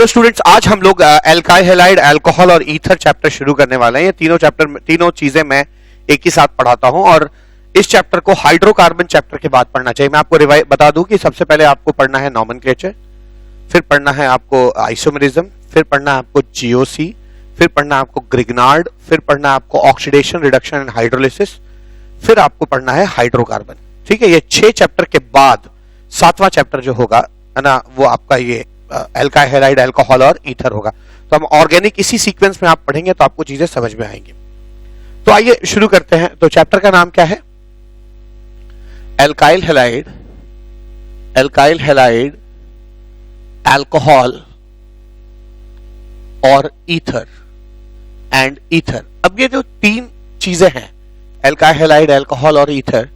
Hello students, आज हम लोग एल्काइल हैलाइड, अल्कोहल और ईथर चैप्टर शुरू करने वाले हैं। ये तीनों चीजें मैं एक ही साथ पढ़ाता हूं और इस चैप्टर को हाइड्रोकार्बन चैप्टर के बाद पढ़ना चाहिए। मैं आपको बता दूं कि सबसे पहले आपको पढ़ना है नॉमेनक्लेचर, फिर पढ़ना है आपको आइसोमेरिज्म, फिर पढ़ना है आपको जीओसी, फिर पढ़ना है आपको ग्रिग्नार्ड, फिर पढ़ना है आपको ऑक्सीडेशन, रिडक्शन एंड हाइड्रोलिसिस, फिर आपको पढ़ना है हाइड्रोकार्बन। ठीक है, ये 6 चैप्टर के बाद 7वां चैप्टर जो होगा है ना, वो आपका ये एल्काइल हैलाइड, अल्कोहल और ईथर होगा। तो हम ऑर्गेनिक इसी सीक्वेंस में आप पढ़ेंगे तो आपको चीजें समझ में आएंगी। तो आइए शुरू करते हैं। तो चैप्टर का नाम क्या है? एल्काइल हैलाइड, अल्कोहल और ईथर एंड ईथर। अब ये जो 3 चीजें हैं, एल्काइल हैलाइड, अल्कोहल और ईथर,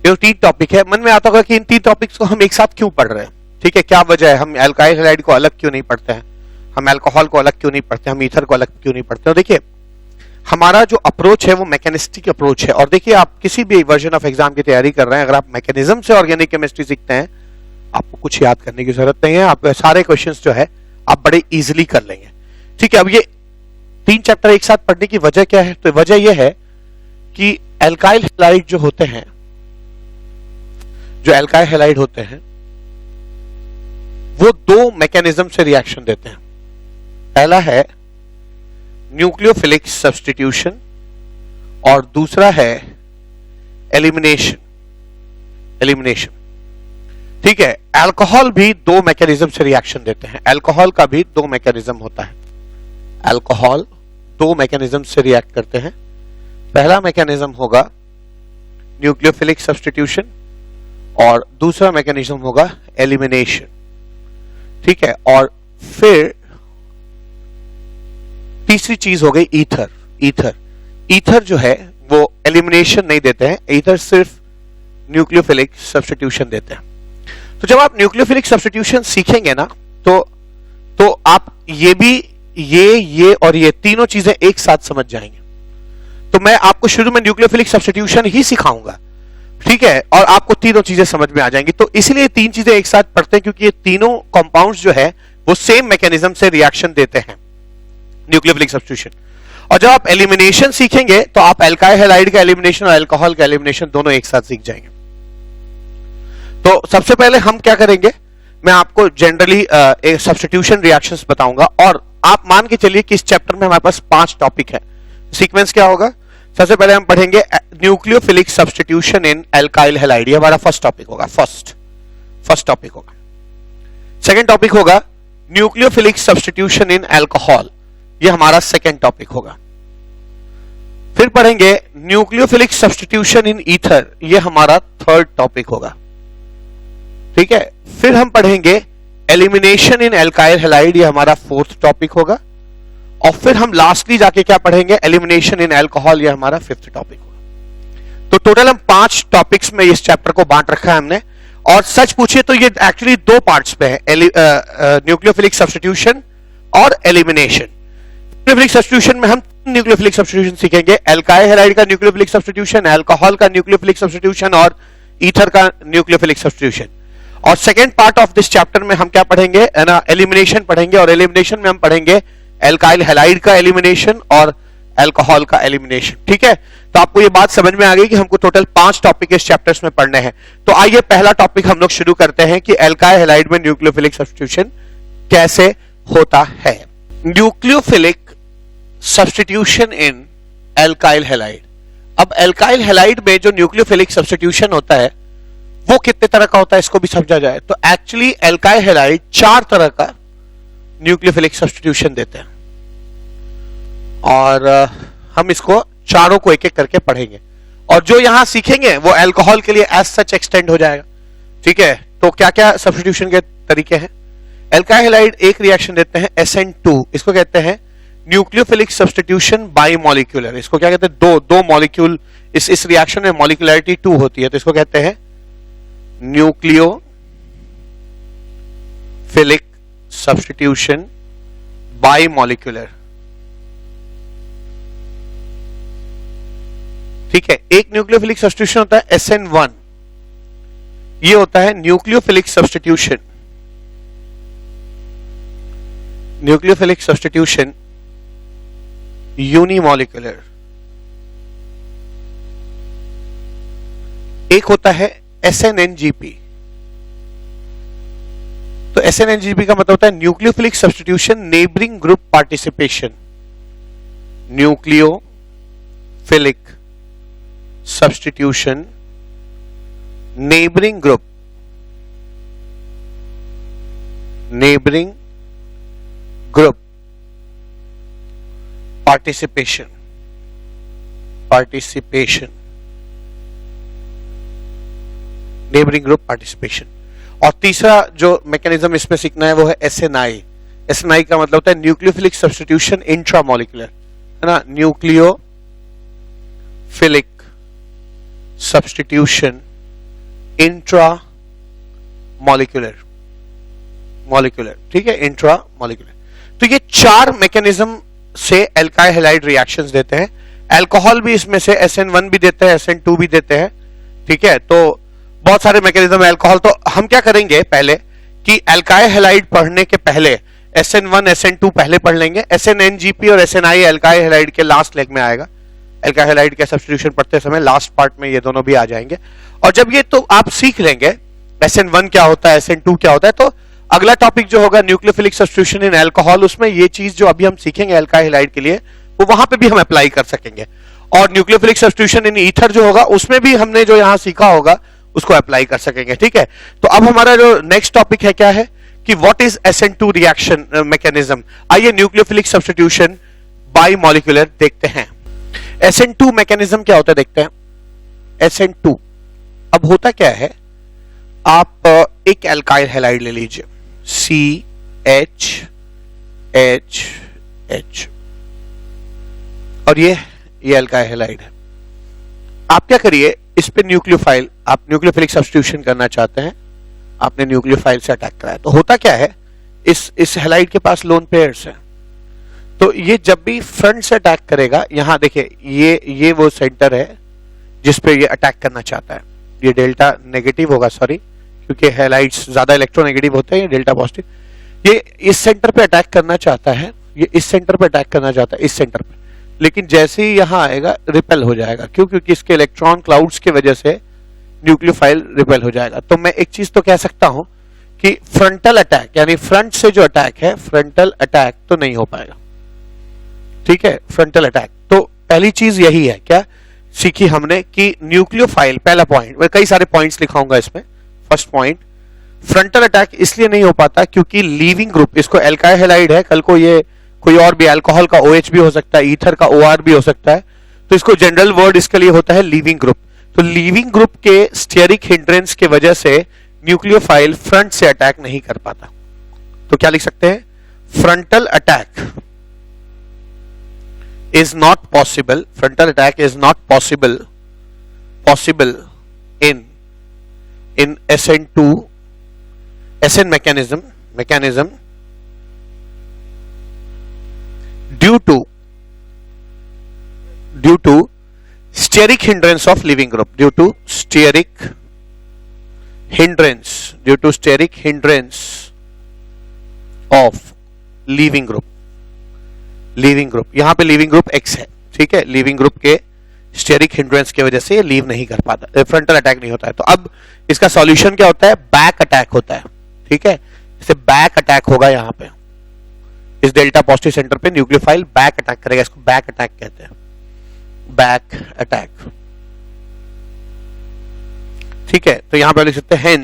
ये 3 टॉपिक है। मन में आता होगा कि इन 3 टॉपिक्स को हम एक साथ क्यों पढ़ रहे हैं? ठीक है, क्या वजह है? हम एल्काइल हैलाइड को अलग क्यों नहीं पढ़ते हैं, हम अल्कोहल को अलग क्यों नहीं पढ़ते, हम ईथर को अलग क्यों नहीं पढ़ते? देखिए, हमारा जो अप्रोच है वो मैकेनिस्टिक अप्रोच है। और देखिए, आप किसी भी वर्जन ऑफ एग्जाम की तैयारी कर रहे हैं, अगर आप मैकेनिज्म से ऑर्गेनिक केमिस्ट्री सीखते हैं, आपको कुछ याद करने की जरूरत नहीं है। आप सारे क्वेश्चंस जो है आप बड़े इजीली कर लेंगे। ठीक है, अब ये 3 चैप्टर एक साथ पढ़ने की वजह क्या है? तो वजह यह है कि एल्काइल हैलाइड जो होते हैं, वो 2 मैकेनिज्म से रिएक्शन देते हैं। पहला है न्यूक्लियोफिलिक सब्स्टिट्यूशन और दूसरा है एलिमिनेशन। ठीक है, अल्कोहल भी 2 मैकेनिज्म से रिएक्शन देते हैं। अल्कोहल का भी 2 मैकेनिज्म होता है। अल्कोहल 2 मैकेनिज्म से रिएक्ट करते हैं। पहला मैकेनिज्म होगा न्यूक्लियोफिलिक सब्स्टिट्यूशन और दूसरा मैकेनिज्म होगा एलिमिनेशन। ठीक है, और फिर तीसरी चीज हो गई ईथर जो है वो एलिमिनेशन नहीं देते हैं, ईथर सिर्फ न्यूक्लियोफिलिक सब्स्टिट्यूशन देते हैं। तो जब आप न्यूक्लियोफिलिक सब्स्टिट्यूशन सीखेंगे ना, तो आप ये और ये तीनों चीजें एक साथ समझ जाएंगे। तो मैं आपको शुरू में न्यूक्लियोफिलिक सब्स्टिट्यूशन ही सिखाऊंगा, ठीक है, और आपको तीनों चीजें समझ में आ जाएंगी। तो इसलिए 3 चीजें एक साथ पढ़ते हैं क्योंकि ये तीनों कंपाउंड्स जो है वो सेम मैकेनिज्म से रिएक्शन देते हैं, न्यूक्लियोफिलिक सब्स्टिट्यूशन। और जब आप एलिमिनेशन सीखेंगे तो आप एल्काइल हैलाइड का एलिमिनेशन और अल्कोहल का एलिमिनेशन दोनों एक साथ सीख जाएंगे। तो सबसे पहले हम क्या करेंगे, मैं आपको जनरली एक सब्स्टिट्यूशन रिएक्शंस बताऊंगा। और आप मान के चलिए कि इस चैप्टर में हमारे पास 5 टॉपिक है। सीक्वेंस क्या होगा? सबसे पहले हम पढ़ेंगे न्यूक्लियोफिलिक सब्स्टिट्यूशन इन एल्काइल हैलाइड, ये हमारा फर्स्ट टॉपिक होगा। फर्स्ट टॉपिक होगा। सेकंड टॉपिक होगा न्यूक्लियोफिलिक सब्स्टिट्यूशन इन अल्कोहल, ये हमारा सेकंड टॉपिक होगा। फिर पढ़ेंगे न्यूक्लियोफिलिक सब्स्टिट्यूशन इन ईथर, ये हमारा थर्ड टॉपिक होगा। ठीक है, फिर हम पढ़ेंगे एलिमिनेशन इन एल्काइल हैलाइड, ये हमारा फोर्थ टॉपिक होगा। और फिर हम लास्टली जाके क्या पढ़ेंगे? एलिमिनेशन इन अल्कोहल, ये हमारा 5th टॉपिक होगा। तो टोटल हम 5 टॉपिक्स में इस चैप्टर को बांट रखा है हमने। और सच पूछिए तो ये एक्चुअली 2 पार्ट्स पे है, न्यूक्लियोफिलिक सब्स्टिट्यूशन और एलिमिनेशन। न्यूक्लियोफिलिक सब्स्टिट्यूशन में हम न्यूक्लियोफिलिक सब्स्टिट्यूशन सीखेंगे, एल्काइल हैलाइड का न्यूक्लियोफिलिक सब्स्टिट्यूशन, अल्कोहल का न्यूक्लियोफिलिक सब्स्टिट्यूशन और ईथर का न्यूक्लियोफिलिक सब्स्टिट्यूशन। और second part of this chapter में हम क्या पढ़ेंगे? एलिमिनेशन पढ़ेंगे। और एलिमिनेशन में हम पढ़ेंगे एल्काइल हैलाइड का एलिमिनेशन और अल्कोहल का एलिमिनेशन। ठीक है, तो आपको ये बात समझ में आ गई कि हमको टोटल 5 टॉपिक इस चैप्टर्स में पढ़ने हैं। तो आइए पहला टॉपिक हम लोग शुरू करते हैं कि एल्काइल हैलाइड में न्यूक्लियोफिलिक सब्स्टिट्यूशन कैसे होता है। न्यूक्लियोफिलिक सब्स्टिट्यूशन इन एल्काइल हैलाइड। अब एल्काइल हैलाइड में जो न्यूक्लियोफिलिक सब्स्टिट्यूशन होता है वो कितने तरह का होता है, इसको भी समझा जाए तो एक्चुअली एल्काइल हैलाइड 4 तरह का न्यूक्लियोफिलिक सब्स्टिट्यूशन देते हैं। और हम इसको चारों को एक एक करके पढ़ेंगे। और जो यहां सीखेंगे वो अल्कोहल के लिए एज सच एक्सटेंड हो जाएगा। ठीक है, तो क्या क्या सब्स्टिट्यूशन के तरीके हैं? एल्काइल हैलाइड एक रिएक्शन देते हैं SN2, इसको कहते हैं न्यूक्लियोफिलिक सब्स्टिट्यूशन बाई मॉलिक्यूलर। इसको क्या कहते हैं? दो मॉलिक्यूल, इस रिएक्शन में मॉलिक्यूलरिटी 2 होती है, तो इसको कहते हैं न्यूक्लियोफिलिक सब्स्टिट्यूशन बाई मॉलिक्यूलर। ठीक है, एक न्यूक्लियोफिलिक सब्स्टिट्यूशन होता है SN1, ये होता है nucleophilic substitution nucleophilic substitution unimolecular, एक होता है SNNGP। तो SNNGP का मतलब होता है nucleophilic substitution neighbouring group participation. Nucleophilic substitution neighbouring group participation neighbouring group participation. और तीसरा जो मैकेनिज्म इसमें सीखना है वो है SNI। SNI का मतलब होता है न्यूक्लियोफिलिक सब्स्टिट्यूशन इंट्रामॉलिक्यूलर, है ना, न्यूक्लियोफिलिक सब्स्टिट्यूशन इंट्रामॉलिक्यूलर, ठीक है, इंट्रामॉलिक्यूलर। तो ये चार मैकेनिज्म से एल्काइल हैलाइड रिएक्शंस देते हैं। अल्कोहल भी इसमें से SN1 भी देते हैं, SN2 भी देते हैं, ठीक है। तो बहुत सारे मैकेनिज्म है अल्कोहल। तो हम क्या करेंगे पहले कि एल्काइल हैलाइड पढ़ने के पहले SN1 SN2 पहले पढ़ लेंगे। SNNGP और SNI एल्काइल हैलाइड के लास्ट लेग में आएगा। एल्काइल हैलाइड के सब्स्टिट्यूशन पढ़ते समय लास्ट पार्ट में ये दोनों भी आ जाएंगे। और जब ये तो आप सीख लेंगे SN1 क्या होता है, SN2 क्या होता है, तो अगला टॉपिक जो होगा न्यूक्लियोफिलिक सब्स्टिट्यूशन इन अल्कोहल, उसमें ये चीज जो अभी हम सीखेंगे एल्काइल हैलाइड के लिए वो वहां पे भी हम अप्लाई कर सकेंगे। और न्यूक्लियोफिलिक सब्स्टिट्यूशन इन ईथर जो होगा उसमें भी हमने जो यहां सीखा होगा उसको अप्लाई कर सकेंगे, ठीक है। तो अब हमारा जो नेक्स्ट टॉपिक है क्या है कि what is SN2 reaction mechanism. आइए न्यूक्लियोफिलिक सब्स्टिट्यूशन बाई मॉलिक्यूलर देखते हैं। SN2 मैकेनिज्म क्या होता है देखते हैं। SN2 अब होता क्या है, आप एक एल्काइल हैलाइड ले लीजिए CHHH और ये एल्काइल हैलाइड है। आप क्या करिए, इस पे न्यूक्लियोफाइल, आप न्यूक्लियोफिलिक सब्स्टिट्यूशन करना चाहते हैं, आपने न्यूक्लियोफाइल से अटैक कराया। तो होता क्या है, इस हैलाइड के पास लोन पेयर्स हैं। तो ये जब भी फ्रंट से अटैक करेगा, यहां देखिए ये वो सेंटर है जिस पे ये अटैक करना चाहता है। ये डेल्टा नेगेटिव होगा, सॉरी, क्योंकि हैलाइड्स ज्यादा इलेक्ट्रोनेगेटिव होते हैं, ये डेल्टा पॉजिटिव। ये इस सेंटर पे अटैक करना चाहता है, ये इस सेंटर पे अटैक करना चाहता है, इस सेंटर पे। लेकिन जैसे ही यहां आएगा रिपेल हो जाएगा। क्यों? क्योंकि इसके इलेक्ट्रॉन क्लाउड्स की वजह से न्यूक्लियोफाइल रिपेल हो जाएगा। तो मैं एक चीज तो कह सकता हूं कि फ्रंटल अटैक, यानी फ्रंट से जो अटैक है, फ्रंटल अटैक तो नहीं हो पाएगा, ठीक है, फ्रंटल अटैक। तो पहली चीज यही है, क्या सीखी हमने कि न्यूक्लियोफाइल, पहला पॉइंट, मैं कई सारे पॉइंट्स लिखाऊंगा इसमें। फर्स्ट पॉइंट, फ्रंटल अटैक इसलिए नहीं हो पाता क्योंकि लीविंग ग्रुप, इसको एल्काइल हैलाइड है, कल को ये कोई और भी अल्कोहल का OH भी हो सकता है, ईथर का OR भी हो सकता है, तो इसको जनरल वर्ड इसके लिए होता है लीविंग ग्रुप। तो लीविंग ग्रुप के स्टेरिक हिंड्रेंस के वजह से न्यूक्लियोफाइल फ्रंट से अटैक नहीं कर पाता। तो क्या लिख सकते हैं, frontal attack is not possible, frontal attack is not possible in SN2 SN mechanism due to steric hindrance of leaving group, due to steric hindrance of leaving group, यहां पे लीविंग ग्रुप X है, ठीक है। Leaving group के steric hindrance की वजह से ये लीव नहीं कर पाता, फ्रंटल अटैक नहीं होता है। तो अब इसका सॉल्यूशन क्या होता है, बैक अटैक होता है, ठीक है। जैसे बैक अटैक होगा, यहां पे इस डेल्टा पॉजिटिव सेंटर पे न्यूक्लियोफाइल बैक अटैक करेगा, इसको बैक अटैक कहते हैं, बैक अटैक, ठीक है। तो यहां पे लिख सकते हैं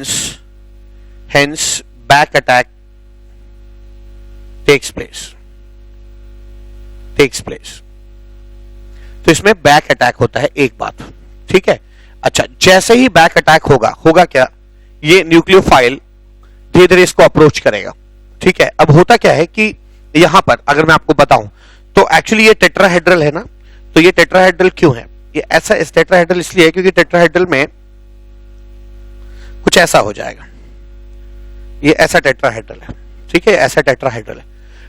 hence back attack takes place. तो इसमें बैक अटैक होता है, एक बात, ठीक है। अच्छा, जैसे ही बैक अटैक होगा क्या, ये न्यूक्लियोफाइल धीरे धीरे इसको अप्रोच करेगा, ठीक है। अब होता क्या है कि यहां पर अगर मैं आपको बताऊं तो एक्चुअली ये टेट्राहेड्रल है ना, तो ये टेट्राहेड्रल क्यों है, ये ऐसा इस टेट्राहेड्रल इसलिए है क्योंकि टेट्राहेड्रल में कुछ ऐसा हो जाएगा, ये ऐसा टेट्राहेड्रल है, ठीक है, ऐसा टेट्राहेड्रल है।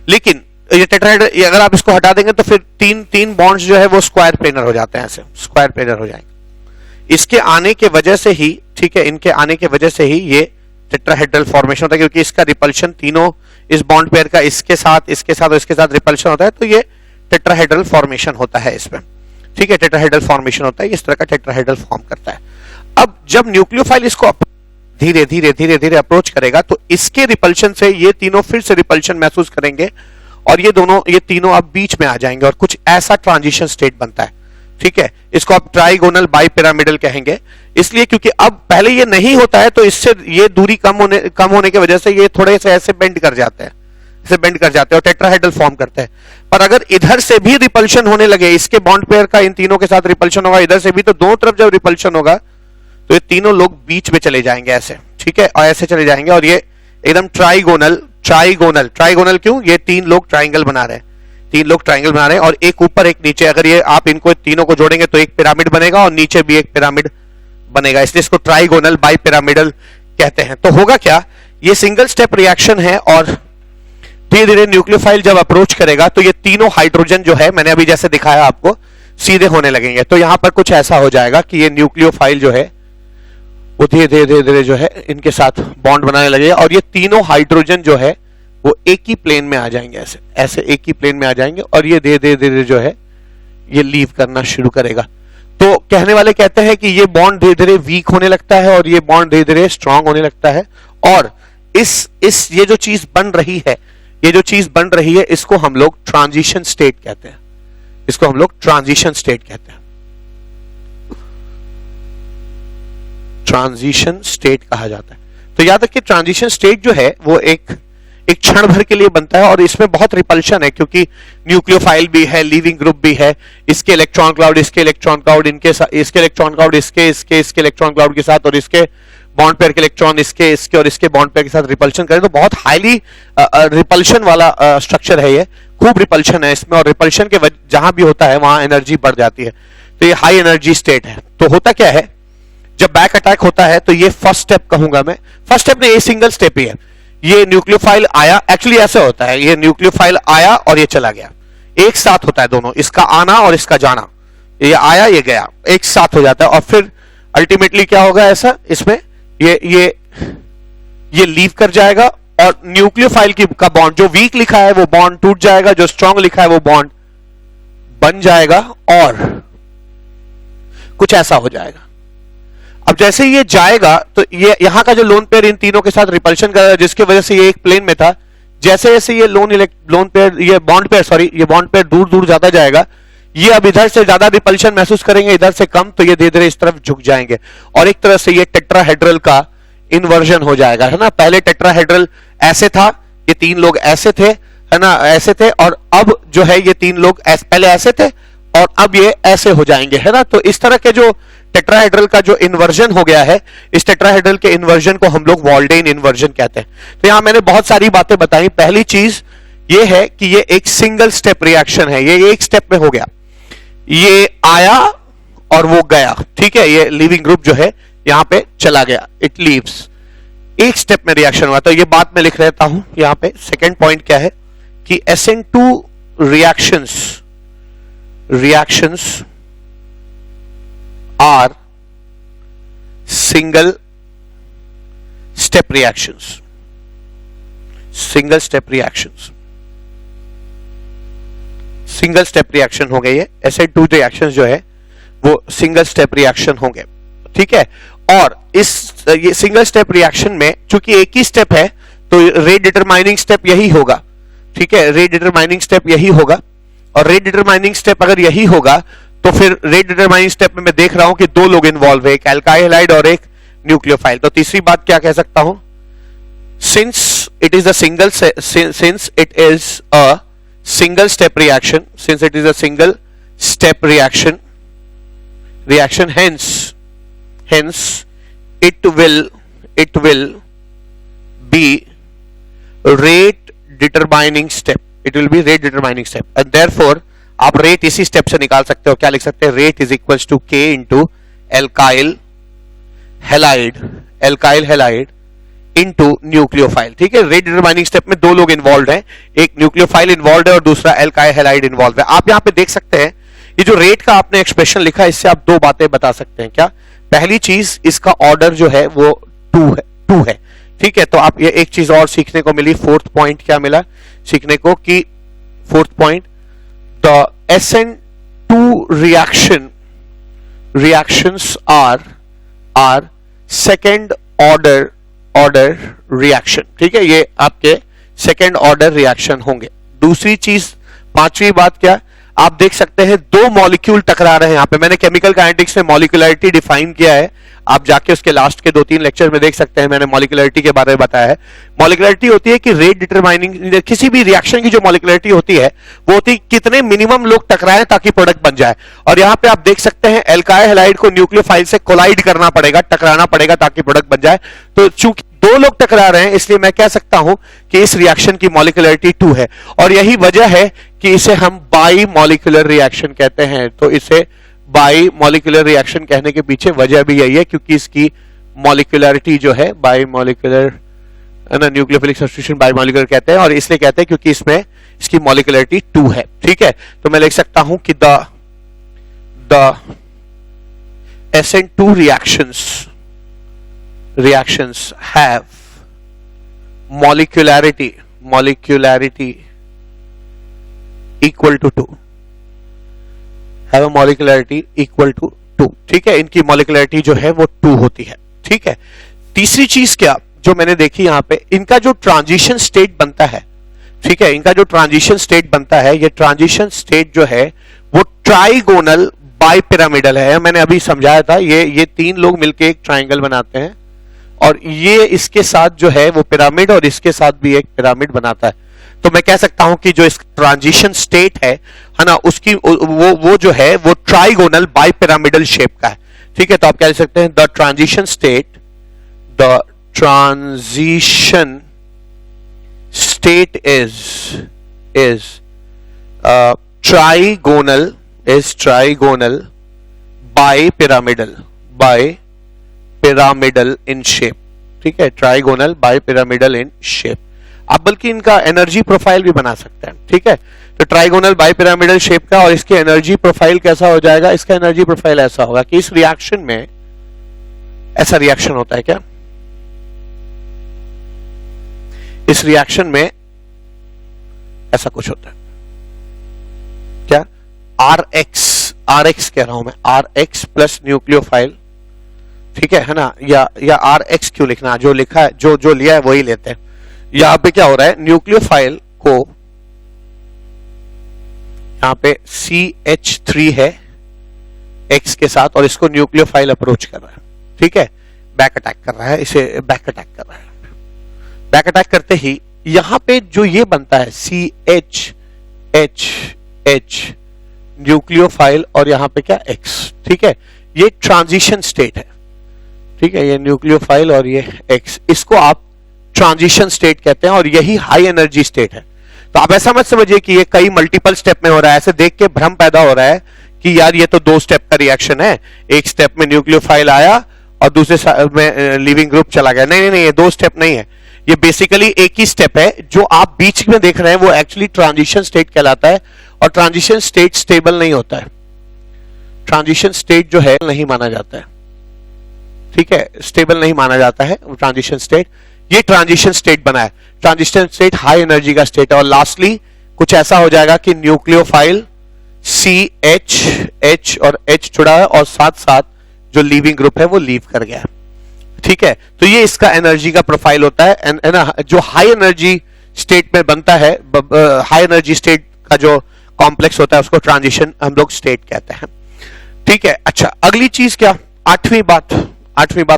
लेकिन ये टेट्राहेड्रल, अगर आप इसको हटा देंगे तो फिर तीन बॉन्ड्स जो है वो स्क्वायर प्लेनर हो जाते हैं, ऐसे स्क्वायर प्लेनर हो जाएंगे। इसके आने के वजह से ही, ठीक है, इनके आने के वजह से ही ये टेट्राहेड्रल फॉर्मेशन होता है, क्योंकि इसका रिपल्शन तीनों इस बॉन्ड पेयर का इसके साथ और इसके साथ रिपल्शन होता है, तो ये टेट्राहेड्रल फॉर्मेशन होता है इसमें। ठीक है, टेट्राहेड्रल फॉर्मेशन होता है, इस तरह का टेट्राहेड्रल फॉर्म करता है। अब जब न्यूक्लियोफाइल इसको धीरे धीरे अप्रोच करेगा तो इसके रिपल्शन से ये तीनों फिर से रिपल्शन महसूस करेंगे और ये तीनों अब बीच में आ जाएंगे और कुछ ऐसा ट्रांजिशन स्टेट बनता है। ठीक है, इसको आप ट्राइगोनल बाइपिरामिडल कहेंगे, इसलिए क्योंकि अब पहले ये नहीं होता है तो इससे ये दूरी कम होने की वजह से ये थोड़े से ऐसे बेंड कर जाते हैं, और टेट्राहेड्रल फॉर्म करते हैं। पर अगर इधर से भी रिपल्शन होने लगे, इसके बॉन्ड पेयर का इन तीनों के साथ रिपल्शन होगा इधर से भी, तो दोनों तरफ जब रिपल्शन होगा तो ये तीनों लोग बीच में चले जाएंगे ऐसे। ठीक है, और ऐसे चले जाएंगे और ये एकदम ट्राइगोनल क्यों, ये तीन लोग ट्राइंगल बना रहे हैं, और एक ऊपर एक नीचे। अगर ये आप इनको तीनों को जोड़ेंगे तो एक पिरामिड बनेगा और नीचे भी एक पिरामिड बनेगा, इसलिए इसको ट्राइगोनल बाइपिरामिडल कहते हैं। तो होगा क्या, ये सिंगल स्टेप रिएक्शन है और धीरे धीरे न्यूक्लियोफाइल जब अप्रोच करेगा तो ये तीनों हाइड्रोजन जो है, मैंने अभी जैसे दिखाया आपको, सीधे होने लगेंगे। तो यहां पर कुछ ऐसा हो जाएगा कि ये न्यूक्लियोफाइल जो है वो धीरे धीरे जो है इनके साथ बॉन्ड बनाने लगेगा और ये तीनों हाइड्रोजन जो है वो एक ही प्लेन में आ जाएंगे, ऐसे एक ही प्लेन में आ जाएंगे और ये धीरे धीरे जो है ये लीव करना शुरू करेगा। तो कहने वाले कहते हैं कि ये बॉन्ड धीरे धीरे वीक होने लगता है और ये बॉन्ड धीरे धीरे स्ट्रांग होने लगता है, और ये जो चीज बन रही है इसको हम लोग ट्रांजिशन स्टेट कहते हैं, ट्रांजिशन स्टेट कहा जाता है। तो याद रखिए ट्रांजिशन स्टेट जो है वो एक क्षण भर के लिए बनता है और इसमें बहुत रिपल्शन है, क्योंकि न्यूक्लियोफाइल भी है, लीविंग ग्रुप भी है, इसके इलेक्ट्रॉन क्लाउड इसके इलेक्ट्रॉन क्लाउड इसके इलेक्ट्रॉन क्लाउड इसके इलेक्ट्रॉन क्लाउड के साथ, और इसके बॉन्ड पेयर के इलेक्ट्रॉन इसके और इसके बॉन्ड पेयर के साथ रिपल्शन करें तो बहुत हाईली रिपल्शन वाला स्ट्रक्चर है ये, खूब रिपल्शन है इसमें, और रिपल्शन के जहां भी होता है वहां एनर्जी बढ़ जाती है, तो ये हाई एनर्जी स्टेट है। तो होता क्या है, जब बैक अटैक होता है तो ये फर्स्ट स्टेप कहूंगा मैं, फर्स्ट स्टेप में ये सिंगल स्टेप ही है, ये न्यूक्लियोफाइल आया, एक्चुअली ऐसे होता है, ये न्यूक्लियोफाइल आया और ये चला गया, एक साथ होता है दोनों, इसका आना और इसका जाना, ये आया ये गया एक साथ हो जाता है, और फिर अल्टीमेटली क्या होगा ऐसा, इसमें ये लीव कर जाएगा और न्यूक्लियोफाइल का बॉन्ड जो वीक लिखा है वो बॉन्ड टूट जाएगा, जो स्ट्रांग लिखा है वो बॉन्ड बन जाएगा और कुछ ऐसा हो जाएगा। अब जैसे ये जाएगा तो ये यहां का जो लोन पेयर इन तीनों के साथ रिपल्शन कर रहा है, जिसकी वजह से ये एक प्लेन में था, जैसे जैसे ये ये बॉन्ड पेयर दूर जाता जाएगा, ये अब इधर से ज्यादा रिपल्शन महसूस करेंगे, इधर से कम, तो ये धीरे धीरे इस तरफ झुक जाएंगे और एक तरह से ये टेट्राहेड्रल का इन्वर्जन हो जाएगा, है ना। पहले टेट्राहेड्रल ऐसे था, ये तीन लोग ऐसे थे, है ना, ऐसे थे, और अब जो है ये तीन लोग पहले ऐसे थे और अब ये ऐसे हो जाएंगे, है ना। तो इस तरह के जो टेट्राहेड्रल का जो इन्वर्जन हो गया है, इस टेट्राहेड्रल के इन्वर्जन को हम लोग वाल्डेन इन्वर्जन कहते हैं। तो यहां मैंने बहुत सारी बातें बताई। पहली चीज ये है कि ये एक सिंगल स्टेप रिएक्शन है, ये एक स्टेप में हो गया, ये आया और वो गया, ठीक है, ये लिविंग ग्रुप जो है यहां पे चला गया, इट लीव्स, एक स्टेप में रिएक्शन हुआ। तो ये बात मैं लिख लेता हूं यहां पे। सेकेंड पॉइंट क्या है कि SN2 reactions are single step reactions, single step reaction हो गए ये SN2 रिएक्शंस जो है वो सिंगल स्टेप रिएक्शन होंगे, ठीक है। और ये सिंगल स्टेप रिएक्शन में चूंकि एक ही स्टेप है तो रेट डिटरमाइनिंग स्टेप यही होगा, ठीक है, रेट डिटरमाइनिंग स्टेप यही होगा। और रेट डिटरमाइनिंग स्टेप अगर यही होगा तो फिर रेट डिटरमाइनिंग स्टेप में मैं देख रहा हूं कि दो लोग इन्वॉल्व है, एक एल्काइल हैलाइड और एक न्यूक्लियोफाइल। तो तीसरी बात क्या कह सकता हूं, since it is a single step reaction, hence it will be rate determining step, and therefore आप रेट इसी स्टेप से निकाल सकते हो। क्या लिख सकते हैं, rate is equal to K into alkyl halide into nucleophile, ठीक है। रेट डिटरमाइनिंग स्टेप में दो लोग इन्वॉल्व हैं, एक न्यूक्लियोफाइल इन्वॉल्व है और दूसरा एल्काइल हैलाइड इन्वॉल्व है। आप यहां पे देख सकते हैं ये जो रेट का आपने एक्सप्रेशन लिखा है, इससे आप दो बातें बता सकते हैं। क्या, पहली चीज इसका ऑर्डर जो है वो 2 है, ठीक है, तो आप ये एक चीज और सीखने को मिली, फोर्थ पॉइंट क्या मिला सीखने को कि fourth point, the SN2 reactions are second order reaction। ठीक है, ये आपके सेकेंड ऑर्डर रिएक्शन होंगे। दूसरी चीज, पांचवी बात क्या, आप देख सकते हैं दो मॉलिक्यूल टकरा रहे हैं। यहां पे मैंने केमिकल काइनेटिक्स में मॉलिक्यूलरिटी डिफाइन किया है, आप जाके उसके लास्ट के 2-3 लेक्चर में देख सकते हैं, मैंने मॉलिक्यूलरिटी के बारे में बताया है। मॉलिक्यूलरिटी होती है कि रेट डिटरमाइनिंग, किसी भी रिएक्शन की जो मॉलिक्यूलरिटी होती है वो होती है कितने मिनिमम लोग टकराएं ताकि प्रोडक्ट बन जाए। और यहां पे आप देख सकते हैं एल्काइल हैलाइड को न्यूक्लियोफाइल से कोलाइड करना पड़ेगा, टकराना पड़ेगा ताकि प्रोडक्ट बन जाए। तो चूंकि दो लोग टकरा रहे हैं इसलिए मैं कह सकता हूं कि इस रिएक्शन की मॉलिक्यूलरिटी 2 है, और यही वजह है कि इसे हम बाई मॉलिक्यूलर रिएक्शन कहते हैं। तो इसे बाई मॉलिक्यूलर रिएक्शन कहने के पीछे वजह भी यही है क्योंकि इसकी मॉलिक्यूलरिटी जो है by molecular, nucleophilic substitution by molecular कहते हैं, और इसलिए कहते हैं क्योंकि इसमें इसकी मॉलिक्यूलरिटी 2 है। ठीक है, तो मैं लिख सकता हूं कि the SN2 reactions have molecularity equal to 2, have a molecularity equal to 2। ठीक है, इनकी मॉलिक्यूलरिटी जो है वो 2 होती है। ठीक है, तीसरी चीज क्या जो मैंने देखी यहां पे, इनका जो ट्रांजिशन स्टेट बनता है, ठीक है, इनका जो ट्रांजिशन स्टेट बनता है, ये ट्रांजिशन स्टेट जो है वो ट्राइगोनल बाई पिरामिडल है। मैंने अभी समझाया था, ये 3 लोग मिलकर एक ट्राइंगल बनाते हैं और ये इसके साथ जो है वो पिरामिड, और इसके साथ भी एक पिरामिड बनाता है। तो मैं कह सकता हूं कि जो इस ट्रांजिशन स्टेट है ना, उसकी वो जो है वो ट्राइगोनल बाई पिरामिडल शेप का है। ठीक है, तो आप कह सकते हैं the transition state is trigonal bi pyramidal in shape. ठीक है, trigonal bi pyramidal in shape. आप बल्कि इनका एनर्जी प्रोफाइल भी बना सकते हैं। ठीक है, तो ट्राइगोनल बाई पिरामिडल शेप का, और इसके एनर्जी प्रोफाइल कैसा हो जाएगा, इसका एनर्जी प्रोफाइल ऐसा होगा कि इस रिएक्शन में ऐसा रिएक्शन होता है क्या, इस रिएक्शन में ऐसा कुछ होता है क्या, RX कह रहा हूं मैं, RX प्लस न्यूक्लियोफाइल। ठीक है ना, या RX क्यों लिखना, जो लिखा है जो लिया है वही लेते हैं। यहां पे क्या हो रहा है, न्यूक्लियोफाइल को यहां पे CH3 है X के साथ, और इसको न्यूक्लियोफाइल अप्रोच कर रहा है। ठीक है, बैक अटैक कर रहा है, इसे बैक अटैक कर रहा है। बैक अटैक करते ही यहां पे जो ये बनता है CH न्यूक्लियोफाइल, और यहां पे क्या X। ठीक है, ये ट्रांजिशन स्टेट है। ठीक है, ये न्यूक्लियोफाइल और ये X, इसको आप ट्रांजिशन स्टेट कहते हैं, और यही हाई एनर्जी स्टेट है। तो आप ऐसा मत समझिए कि ये कई मल्टीपल स्टेप में हो रहा है, ऐसे देख के भ्रम पैदा हो रहा है कि यार ये तो 2 स्टेप का रिएक्शन है, एक स्टेप में न्यूक्लियोफाइल आया और दूसरे में लिविंग ग्रुप चला गया। नहीं, ये 2 स्टेप नहीं है, ये बेसिकली एक ही स्टेप है। जो आप बीच में देख रहे हैं वो एक्चुअली ट्रांजिशन स्टेट कहलाता है, और ट्रांजिशन स्टेट स्टेबल नहीं होता है, ट्रांजिशन स्टेट जो है नहीं माना जाता है। ठीक है, स्टेबल नहीं माना जाता है ट्रांजिशन स्टेट। ये ट्रांजिशन स्टेट बना है, ट्रांजिशन स्टेट हाई एनर्जी का स्टेट है। और लास्टली कुछ ऐसा हो जाएगा कि न्यूक्लियोफाइल CH और H जुड़ा है, और साथ साथ जो लीविंग ग्रुप है वो लीव कर गया है। ठीक है, तो ये इसका एनर्जी का प्रोफाइल होता है। ना, जो हाई एनर्जी स्टेट में बनता है, हाई एनर्जी स्टेट का जो कॉम्प्लेक्स होता है उसको ट्रांजिशन हम लोग स्टेट कहते हैं। ठीक है, अच्छा, अगली चीज क्या, आठवीं बात।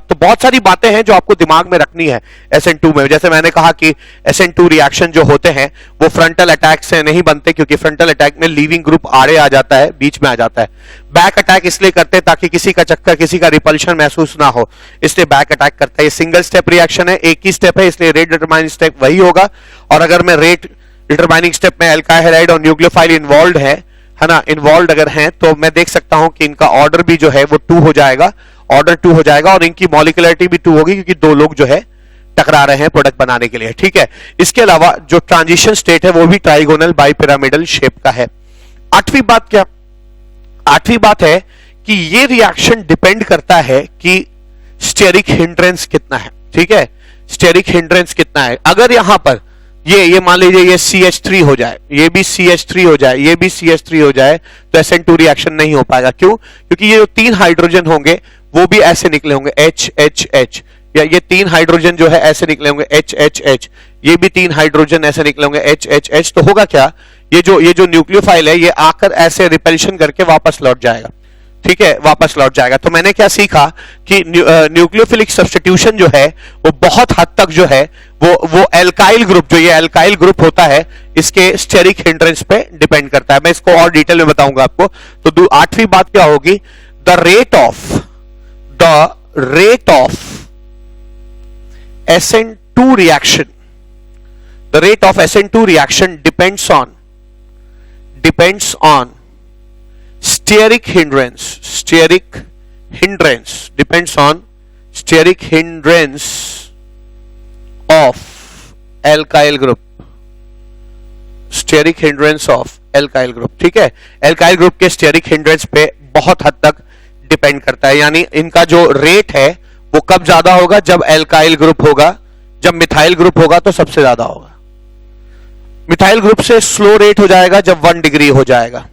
तो बहुत सारी बातें हैं जो आपको दिमाग में रखनी है SN2 में। जैसे मैंने कहा कि SN2 रिएक्शन जो होते हैं वो फ्रंटल अटैक से नहीं बनते, क्योंकि फ्रंटल अटैक में लीविंग ग्रुप आड़े आ जाता है, बीच में आ जाता है। बैक अटैक इसलिए करते हैं ताकि किसी का चक्कर, किसी का रिपल्शन महसूस ना हो, इसलिए बैक अटैक करता है। ये सिंगल स्टेप रिएक्शन है, एक ही स्टेप है, इसलिए रेट डिटरमाइनिंग स्टेप वही होगा। और अगर मैं रेट डिटरमाइनिंग स्टेप में एल्काइल हैलाइड और न्यूक्लियोफाइल इन्वॉल्व है ना, इन्वॉल्व अगर हैं, तो मैं देख सकता हूं कि इनका ऑर्डर भी जो है वो 2 हो जाएगा, ऑर्डर 2 हो जाएगा, और इनकी मॉलिक्यूलरिटी भी 2 होगी, क्योंकि 2 लोग जो है टकरा रहे हैं प्रोडक्ट बनाने के लिए। ठीक है, इसके अलावा जो ट्रांजिशन स्टेट है वो भी ट्राइगोनल बाई पिरामिडल शेप का है। आठवीं बात क्या, आठवीं बात है कि ये रिएक्शन डिपेंड करता है कि स्टेरिक हिंड्रेंस कितना है। ठीक है, स्टेरिक हिंड्रेंस कितना है। अगर यहां पर ये मान लीजिए ये CH3 हो जाए, ये भी CH3 हो जाए, ये भी CH3 हो जाए, तो SN2 रिएक्शन नहीं हो पाएगा। क्यों? क्योंकि ये जो 3 हाइड्रोजन होंगे वो भी ऐसे निकले होंगे HHH, या ये 3 हाइड्रोजन जो है ऐसे निकले होंगे HHH, ये भी 3 हाइड्रोजन ऐसे निकले होंगे HHH। तो होगा क्या, ये जो न्यूक्लियोफाइल है ये आकर ऐसे रिपल्शन करके वापस लौट जाएगा, ठीक है, वापस लौट जाएगा। तो मैंने क्या सीखा कि न्यूक्लियोफिलिक सब्स्टिट्यूशन जो है वो बहुत हद तक जो है वो एल्काइल ग्रुप, जो ये एल्काइल ग्रुप होता है, इसके स्टेरिक हिंड्रेंस पे डिपेंड करता है। मैं इसको और डिटेल में बताऊंगा आपको। तो 8वीं बात क्या होगी, the rate of SN2 reaction, the rate of SN2 reaction depends on steric hindrance depends on steric hindrance of alkyl group, steric hindrance of alkyl group, ठीक है। alkyl group के steric hindrance पे बहुत हद तक डिपेंड करता है, यानी इनका जो रेट है वो कब ज्यादा होगा, जब alkyl ग्रुप होगा, जब मिथाइल ग्रुप होगा तो सबसे ज्यादा होगा। मिथाइल ग्रुप से स्लो रेट हो जाएगा जब 1 डिग्री हो जाएगा,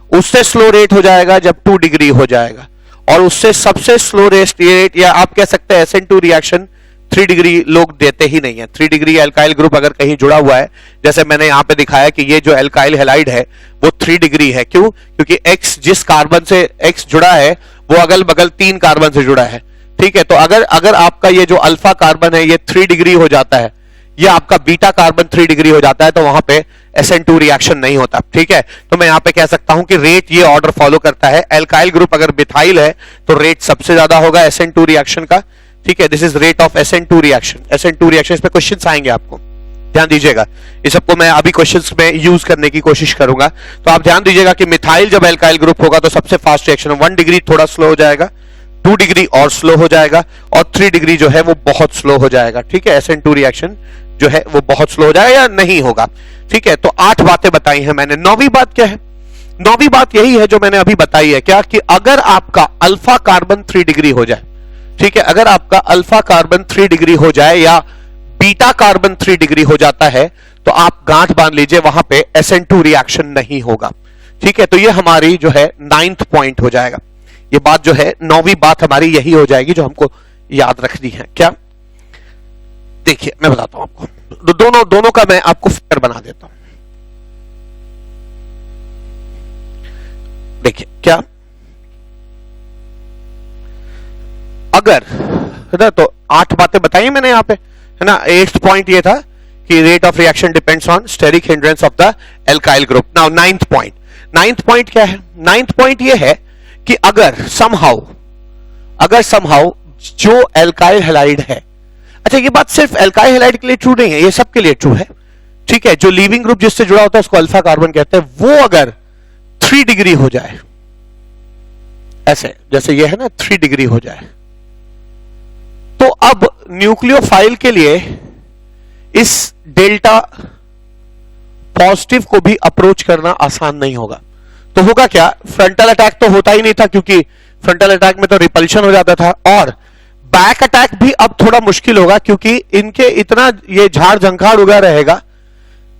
उससे स्लो रेट हो जाएगा जब 2 डिग्री हो जाएगा, और उससे सबसे स्लो रेट, या आप कह सकते हैं SN2 रिएक्शन 3 डिग्री लोग देते ही नहीं है। 3 डिग्री एल्काइल ग्रुप अगर कहीं जुड़ा हुआ है, जैसे मैंने यहां पे दिखाया कि ये जो एल्काइल हैलाइड है वो 3 डिग्री है। क्यों? क्योंकि X जिस कार्बन से X जुड़ा है वो अगल बगल 3 कार्बन से जुड़ा है, ठीक है। तो अगर आपका ये जो अल्फा कार्बन है ये 3 डिग्री हो जाता है, ये आपका बीटा कार्बन 3 डिग्री हो जाता है, तो वहां पे SN2 रिएक्शन नहीं होता, ठीक है। तो मैं यहां पे कह सकता हूं कि रेट ये ऑर्डर फॉलो करता है। एल्काइल ग्रुप अगर मिथाइल है तो रेट सबसे ज्यादा होगा SN2 रिएक्शन का, ठीक है। This is rate of SN2 reaction. SN2 reaction, इस पे क्वेश्चंस आएंगे, आपको ध्यान दीजिएगा। इस सबको मैं अभी क्वेश्चंस में यूज करने की कोशिश करूंगा। तो आप ध्यान दीजिएगा कि मिथाइल जब एल्काइल ग्रुप होगा तो सबसे फास्ट रिएक्शन 1 डिग्री थोड़ा स्लो हो जाएगा, 2 डिग्री और स्लो हो जाएगा, और 3 डिग्री जो है वो बहुत स्लो हो जाएगा, ठीक है। SN2 रिएक्शन जो है वो बहुत स्लो हो जाएगा या नहीं होगा, ठीक है। तो 8 बातें बताई हैं मैंने। 9वीं बात क्या है? 9वीं बात यही है जो मैंने अभी बताई है, क्या कि अगर आपका अल्फा कार्बन 3 डिग्री हो जाए, ठीक है, अगर आपका अल्फा कार्बन 3 डिग्री हो जाए या बीटा कार्बन 3 डिग्री हो जाता है, तो आप गांठ बांध लीजिए, वहां पे SN2 रिएक्शन नहीं होगा, ठीक है। तो ये हमारी जो है 9th पॉइंट हो जाएगा। ये बात जो है 9वीं बात हमारी यही हो जाएगी जो हमको याद रखनी है। क्या? देखिए मैं बताता हूं आपको, दोनों का मैं आपको फिगर बना देता हूं। देखिए क्या, अगर है ना, तो 8 बातें बताई मैंने यहां पे, है ना। 8th पॉइंट ये था कि rate of reaction depends on steric hindrance of the alkyl group. Now 9th point क्या है? 9th पॉइंट ये है कि अगर समहाउ जो एल्काइल हैलाइड है, अच्छा ये बात सिर्फ एल्काइल हैलाइड के लिए ट्रू नहीं है, ये सबके लिए ट्रू है, ठीक है। जो लीविंग ग्रुप जिससे जुड़ा होता है उसको अल्फा कार्बन कहते हैं, वो अगर 3 डिग्री हो जाए, ऐसे जैसे ये है ना 3 डिग्री हो जाए, तो अब न्यूक्लियोफाइल के लिए इस डेल्टा पॉजिटिव को भी अप्रोच करना आसान नहीं होगा। तो होगा क्या, फ्रंटल अटैक तो होता ही नहीं था, क्योंकि फ्रंटल अटैक में तो रिपल्शन हो जाता था, और बैक अटैक भी अब थोड़ा मुश्किल होगा, क्योंकि इनके इतना ये झाड़ झंखाड़ उगा रहेगा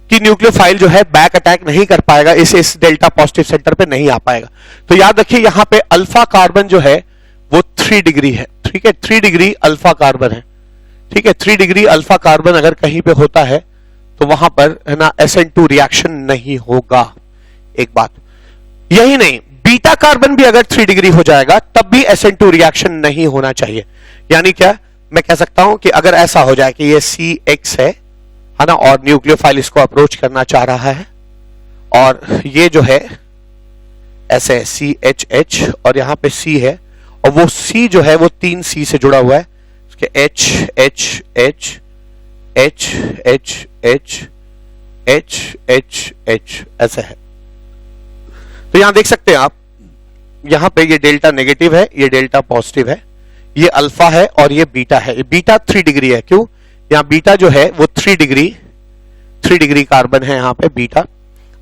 कि न्यूक्लियोफाइल जो है बैक अटैक नहीं कर पाएगा, इस डेल्टा पॉजिटिव सेंटर पे नहीं आ पाएगा। तो याद रखिए यहां पे अल्फा कार्बन जो है वो 3 डिग्री है, ठीक है। 3 डिग्री अल्फा कार्बन है, ठीक है। 3 डिग्री अल्फा कार्बन अगर कहीं पे होता है तो वहां पर है ना SN2 रिएक्शन नहीं होगा। एक बात यही नहीं, बीटा कार्बन भी अगर 3 डिग्री हो जाएगा तब भी SN2 रिएक्शन नहीं होना चाहिए। यानी क्या, मैं कह सकता हूं कि अगर ऐसा हो जाए कि ये CX है ना, और न्यूक्लियोफाइल इसको अप्रोच करना चाह रहा है, और ये जो है ऐसे CHH और यहां पे C है, और वो C जो है वो 3 C से जुड़ा हुआ है, उसके H H H H H H H H H ऐसे है। तो यहां देख सकते हैं आप, यहां पे ये डेल्टा नेगेटिव है, ये डेल्टा पॉजिटिव है, ये अल्फा है और ये बीटा है। बीटा 3 डिग्री है, क्यों? यहां बीटा जो है वो 3 डिग्री कार्बन है यहां पे बीटा।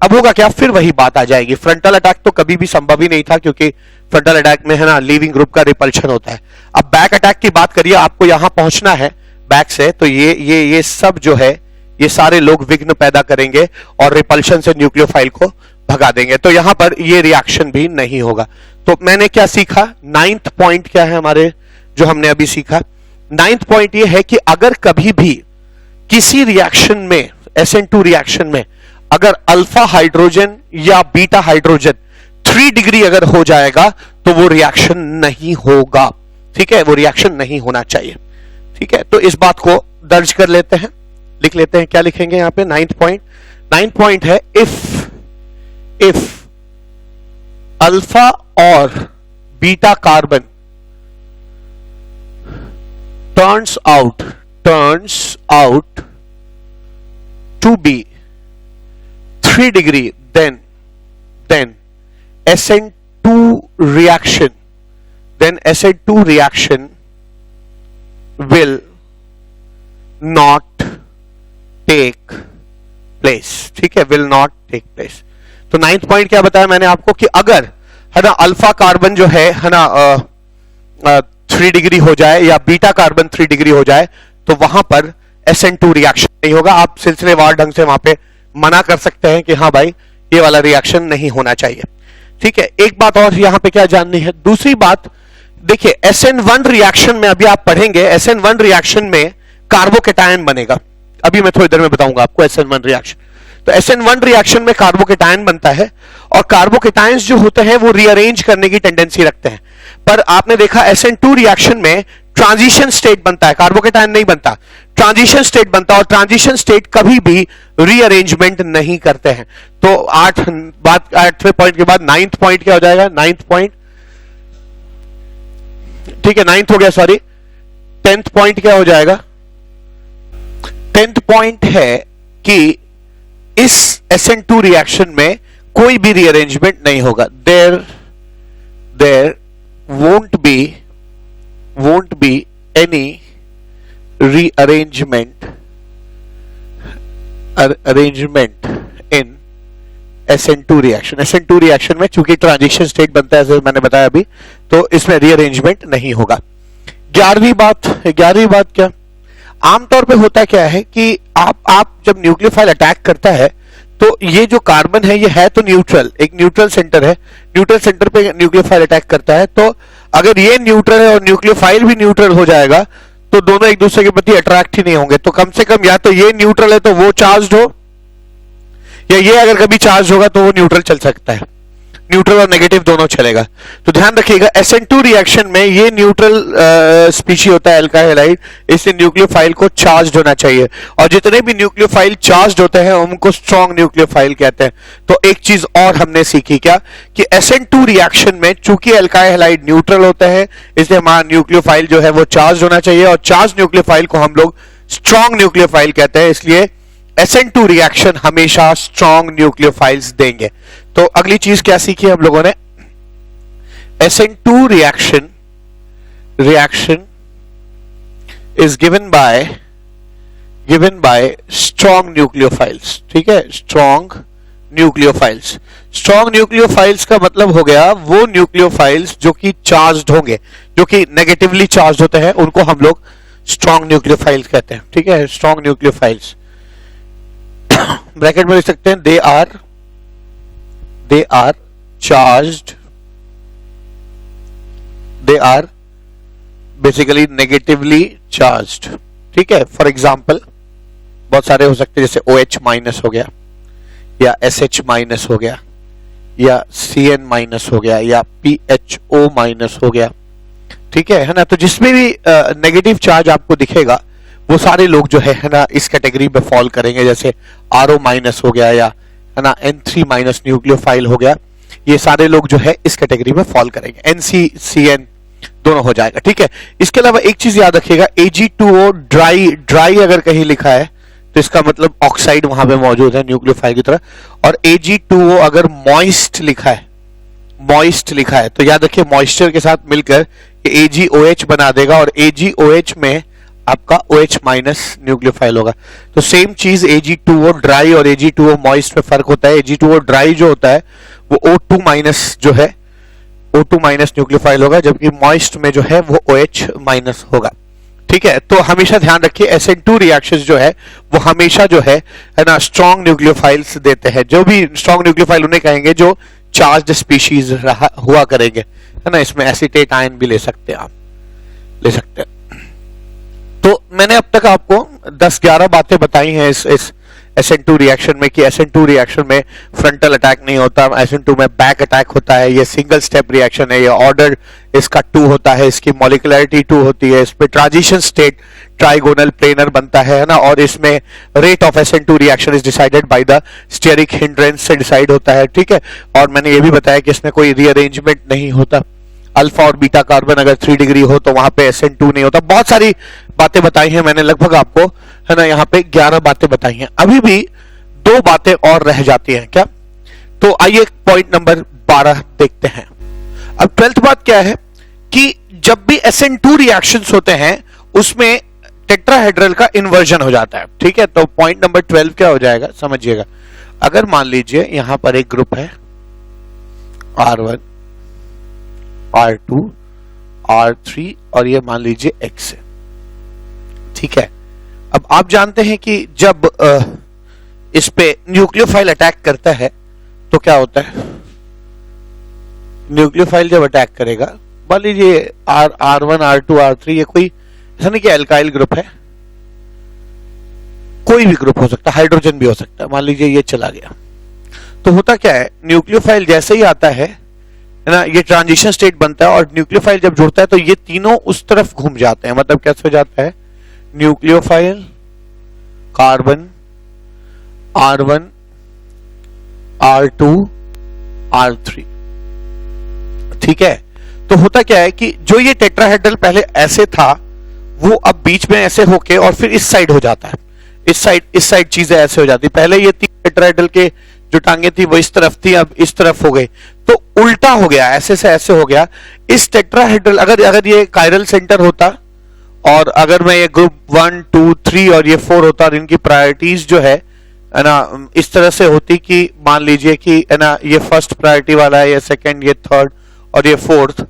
अब होगा क्या, फिर वही बात आ जाएगी, फ्रंटल अटैक तो कभी भी संभव ही नहीं था, क्योंकि फ्रंटल अटैक में है ना लीविंग ग्रुप का रिपल्शन होता है। अब बैक अटैक की बात करिए, आपको यहां पहुंचना है, बैक से, तो ये सब जो है ये सारे लोग विघ्न पैदा करेंगे और रिपल्शन से न्यूक्लियोफाइल को भगा देंगे, तो यहां पर ये रिएक्शन भी नहीं होगा। तो मैंने क्या सीखा, 9th पॉइंट क्या है हमारे जो हमने अभी सीखा, 9th पॉइंट ये है कि अगर कभी भी किसी रिएक्शन में, SN2 रिएक्शन में अगर अल्फा हाइड्रोजन या बीटा हाइड्रोजन 3 डिग्री अगर हो जाएगा तो वो रिएक्शन नहीं होगा, ठीक है, वो रिएक्शन नहीं होना चाहिए, ठीक है। तो इस बात को दर्ज कर लेते हैं, लिख लेते हैं, क्या लिखेंगे यहां पे 9th पॉइंट है, इफ अल्फा और beta carbon turns out to be 3 degree, then SN2 reaction will not take place, ठीक है, will not take place। तो 9th पॉइंट क्या बताया मैंने आपको कि अगर है ना अल्फा कार्बन जो है ना 3 डिग्री हो जाए या बीटा कार्बन 3 डिग्री हो जाए तो वहां पर SN2 रिएक्शन नहीं होगा। आप सिलसिलेवार ढंग से वहां पे मना कर सकते हैं कि हाँ भाई ये वाला रिएक्शन नहीं होना चाहिए, ठीक है। एक बात और यहां पे क्या जाननी है, दूसरी बात देखिए, SN1 रिएक्शन में अभी आप पढ़ेंगे, SN1 रिएक्शन में कार्बोकेटायन बनेगा, अभी मैं थोड़ी देर में बताऊंगा आपको SN1 रिएक्शन। तो SN1 रिएक्शन में कार्बोकेटायन बनता है और कार्बोकेटायंस जो होते हैं वो रीअरेंज करने की टेंडेंसी रखते हैं, पर आपने देखा SN2 रिएक्शन में ट्रांजिशन स्टेट बनता है, कार्बोकेटायन नहीं बनता, ट्रांजिशन स्टेट बनता है और ट्रांजिशन स्टेट कभी भी रीअरेंजमेंट नहीं करते हैं। तो 8वें पॉइंट के बाद 9th पॉइंट क्या हो जाएगा, 9th पॉइंट, ठीक है 9th हो गया, सॉरी 10th पॉइंट क्या हो जाएगा, 10th पॉइंट है कि इस SN2 रिएक्शन में कोई भी रीअरेंजमेंट नहीं होगा, there won't be any rearrangement in SN2 reaction. SN2 reaction में चूंकि ट्रांजिशन स्टेट बनता है, जैसे मैंने बताया अभी, तो इसमें रीअरेंजमेंट नहीं होगा। 11वीं बात क्या, आमतौर पे होता क्या है कि आप जब न्यूक्लियोफाइल अटैक करता है तो ये जो कार्बन है ये है तो न्यूट्रल, एक न्यूट्रल सेंटर है, न्यूट्रल सेंटर पे न्यूक्लियोफाइल अटैक करता है, तो अगर ये न्यूट्रल है और न्यूक्लियोफाइल भी न्यूट्रल हो जाएगा तो दोनों एक दूसरे के प्रति अट्रैक्ट ही नहीं होंगे। तो कम से कम या तो ये न्यूट्रल है तो वो चार्ज हो, या ये अगर कभी चार्ज होगा तो वो न्यूट्रल चल सकता है, न्यूट्रल और नेगेटिव दोनों चलेगा। तो ध्यान रखिएगा SN2 रिएक्शन में ये न्यूट्रल स्पीशी होता है अल्काइल हैलाइड, इसलिए न्यूक्लियोफाइल को चार्ज होना चाहिए, और जितने भी न्यूक्लियोफाइल चार्ज होते हैं उनको स्ट्रॉन्ग न्यूक्लियोफाइल कहते हैं। तो एक चीज और हमने सीखी क्या कि SN2 रिएक्शन में चूंकि अल्काइल हैलाइड न्यूट्रल होते हैं इसलिए हमारा न्यूक्लियोफाइल जो है वो चार्ज होना चाहिए, और चार्ज न्यूक्लियोफाइल को हम लोग स्ट्रॉन्ग न्यूक्लियोफाइल कहते हैं, इसलिए SN2 रिएक्शन हमेशा स्ट्रॉन्ग न्यूक्लियोफाइल्स देंगे। तो अगली चीज क्या सीखी हम लोगों ने, SN2 reaction is given by strong nucleophiles, ठीक है, स्ट्रॉन्ग न्यूक्लियोफाइल्स का मतलब हो गया वो न्यूक्लियोफाइल्स जो कि चार्ज्ड होंगे, जो कि नेगेटिवली चार्ज होते हैं, उनको हम लोग स्ट्रॉन्ग न्यूक्लियोफाइल्स कहते हैं, ठीक है, स्ट्रॉन्ग न्यूक्लियोफाइल्स। ब्रैकेट में लिख सकते हैं they are charged, they are basically negatively charged, ठीक है। फॉर एग्जाम्पल बहुत सारे हो सकते हैं, जैसे OH माइनस हो गया, या SH माइनस हो गया, या CN माइनस हो गया, या PHO माइनस हो गया, ठीक है ना। तो जिसमें भी नेगेटिव चार्ज आपको दिखेगा वो सारे लोग जो है ना इस कैटेगरी में फॉल करेंगे, जैसे RO माइनस हो गया, या है ना N3 माइनस न्यूक्लियोफाइल हो गया, ये सारे लोग जो है इस कैटेगरी में फॉल करेंगे, NC-CN दोनों हो जाएगा, ठीक है। इसके अलावा एक चीज याद रखिएगा, Ag2O ड्राई अगर कहीं लिखा है तो इसका मतलब ऑक्साइड वहां पे मौजूद है न्यूक्लियोफाइल की तरह, और Ag2O अगर मॉइस्ट लिखा है तो याद रखिए मॉइस्चर के साथ मिलकर AgOH बना देगा, और AgOH में आपका OH माइनस न्यूक्लियोफाइल होगा। तो सेम चीज Ag2O ड्राई और Ag2O मॉइस्ट में फर्क होता है। Ag2O ड्राई जो होता है वो O2 माइनस जो है O2 माइनस न्यूक्लियोफाइल होगा, जबकि मॉइस्ट में जो है वो OH माइनस होगा, ठीक है, तो हमेशा ध्यान रखिए SN2 रिएक्शंस जो है वो हमेशा जो है ना स्ट्रॉन्ग न्यूक्लियोफाइल्स देते हैं। जो भी स्ट्रॉन्ग न्यूक्लियोफाइल उन्हें कहेंगे जो चार्ज्ड स्पीशीज हुआ करेंगे, है ना। इसमें एसीटेट आयन भी ले सकते हैं, आप ले सकते हैं। तो मैंने अब तक आपको 10-11 बातें बताई हैं इस SN2 रिएक्शन में कि SN2 रिएक्शन में फ्रंटल अटैक नहीं होता, SN2 में बैक अटैक होता है, ये सिंगल स्टेप रिएक्शन है, ये ऑर्डर इसका 2 होता है, इसकी मॉलिक्युलरिटी 2 होती है, इसमें ट्रांजिशन स्टेट ट्राइगोनल प्लेनर बनता है ना। और इसमें rate of SN2 reaction is decided by the steric hindrance से डिसाइड होता है, ठीक है। और मैंने ये भी बताया कि इसमें कोई रीअरेंजमेंट नहीं होता, अल्फा और बीटा कार्बन अगर 3 डिग्री हो तो वहां पे SN2 नहीं होता। बहुत सारी बातें बताई हैं मैंने, लगभग आपको, है ना, यहाँ पे 11 बातें बताई हैं। अभी भी 2 बातें और रह जाती हैं क्या, तो आइए पॉइंट नंबर 12 देखते हैं। अब 12th बात क्या है कि जब भी SN2 रिएक्शंस होते हैं उसमें टेट्राहेड्रल का इन्वर्जन हो जाता है, ठीक है। तो पॉइंट नंबर 12 क्या हो जाएगा, समझिएगा। अगर मान लीजिए यहां पर एक ग्रुप है R1, R2, R3 और ये मान लीजिए X है, ठीक है। अब आप जानते हैं कि जब इस पे न्यूक्लियोफाइल अटैक करता है तो क्या होता है, न्यूक्लियोफाइल जब अटैक करेगा, मान लीजिए R1, R2, R3, ये कोई ऐसा नहीं कि एल्काइल ग्रुप है, कोई भी ग्रुप हो सकता है, हाइड्रोजन भी हो सकता है। मान लीजिए ये चला गया, तो होता क्या है, न्यूक्लियोफाइल जैसे ही आता है ना, ये ट्रांजिशन स्टेट बनता है और न्यूक्लियोफाइल जब जुड़ता है तो ये तीनों उस तरफ घूम जाते हैं। मतलब कैसे हो जाता है, nucleophile, carbon, R1, R2, R3, ठीक है। तो होता क्या है कि जो ये टेट्राहेड्रल पहले ऐसे था वो अब बीच में ऐसे होके और फिर इस साइड हो जाता है, इस साइड चीजें ऐसे हो जाती। पहले ये 3 टेट्राहेड्रल के जो टांगे थी वो इस तरफ थी, अब इस तरफ हो गई, तो उल्टा हो गया, ऐसे से ऐसे हो गया। इस टेट्राहेड्रल अगर ये कायरल सेंटर होता और अगर मैं ये ग्रुप 1, 2, 3 और ये 4 होता और इनकी प्रायोरिटीज जो है ना इस तरह से होती कि मान लीजिए कि है ना ये फर्स्ट प्रायोरिटी वाला है, ये सेकंड, ये थर्ड और ये फोर्थ,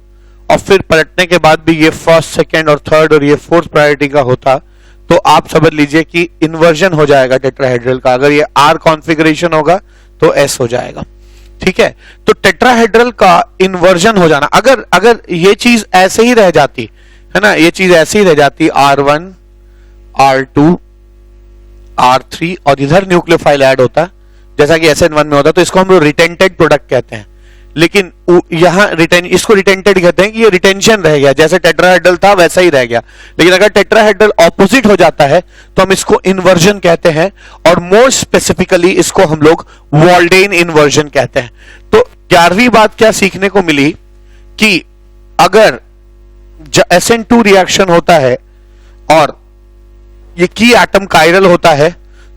और फिर पलटने के बाद भी ये फर्स्ट, सेकंड और थर्ड और ये फोर्थ प्रायोरिटी का होता, तो आप समझ लीजिए कि इन्वर्जन हो जाएगा टेट्राहेड्रल का। अगर ये R कॉन्फ़िगरेशन होगा तो S हो जाएगा, ठीक है। तो टेट्राहेड्रल का इन्वर्जन हो जाना, अगर ये चीज ऐसे ही रह जाती है ना, ये चीज ऐसे ही रह जाती, R1, R2, R3 और इधर न्यूक्लियोफाइल ऐड होता जैसा कि SN1 में होता, तो इसको हम लोग रिटेंटेड प्रोडक्ट कहते हैं। लेकिन यहां इसको रिटेंटेड कहते हैं कि ये रिटेंशन रह गया, जैसे टेट्राहेड्रल था वैसा ही रह गया। लेकिन अगर टेट्राहेड्रल ऑपोजिट हो जाता है तो हम इसको इन्वर्जन कहते हैं, और मोर स्पेसिफिकली इसको हम लोग वॉल्डेन इन्वर्जन कहते हैं। तो 11वीं बात क्या सीखने को मिली कि अगर SN2 रिएक्शन होता है और ये की एटम कायरल होता है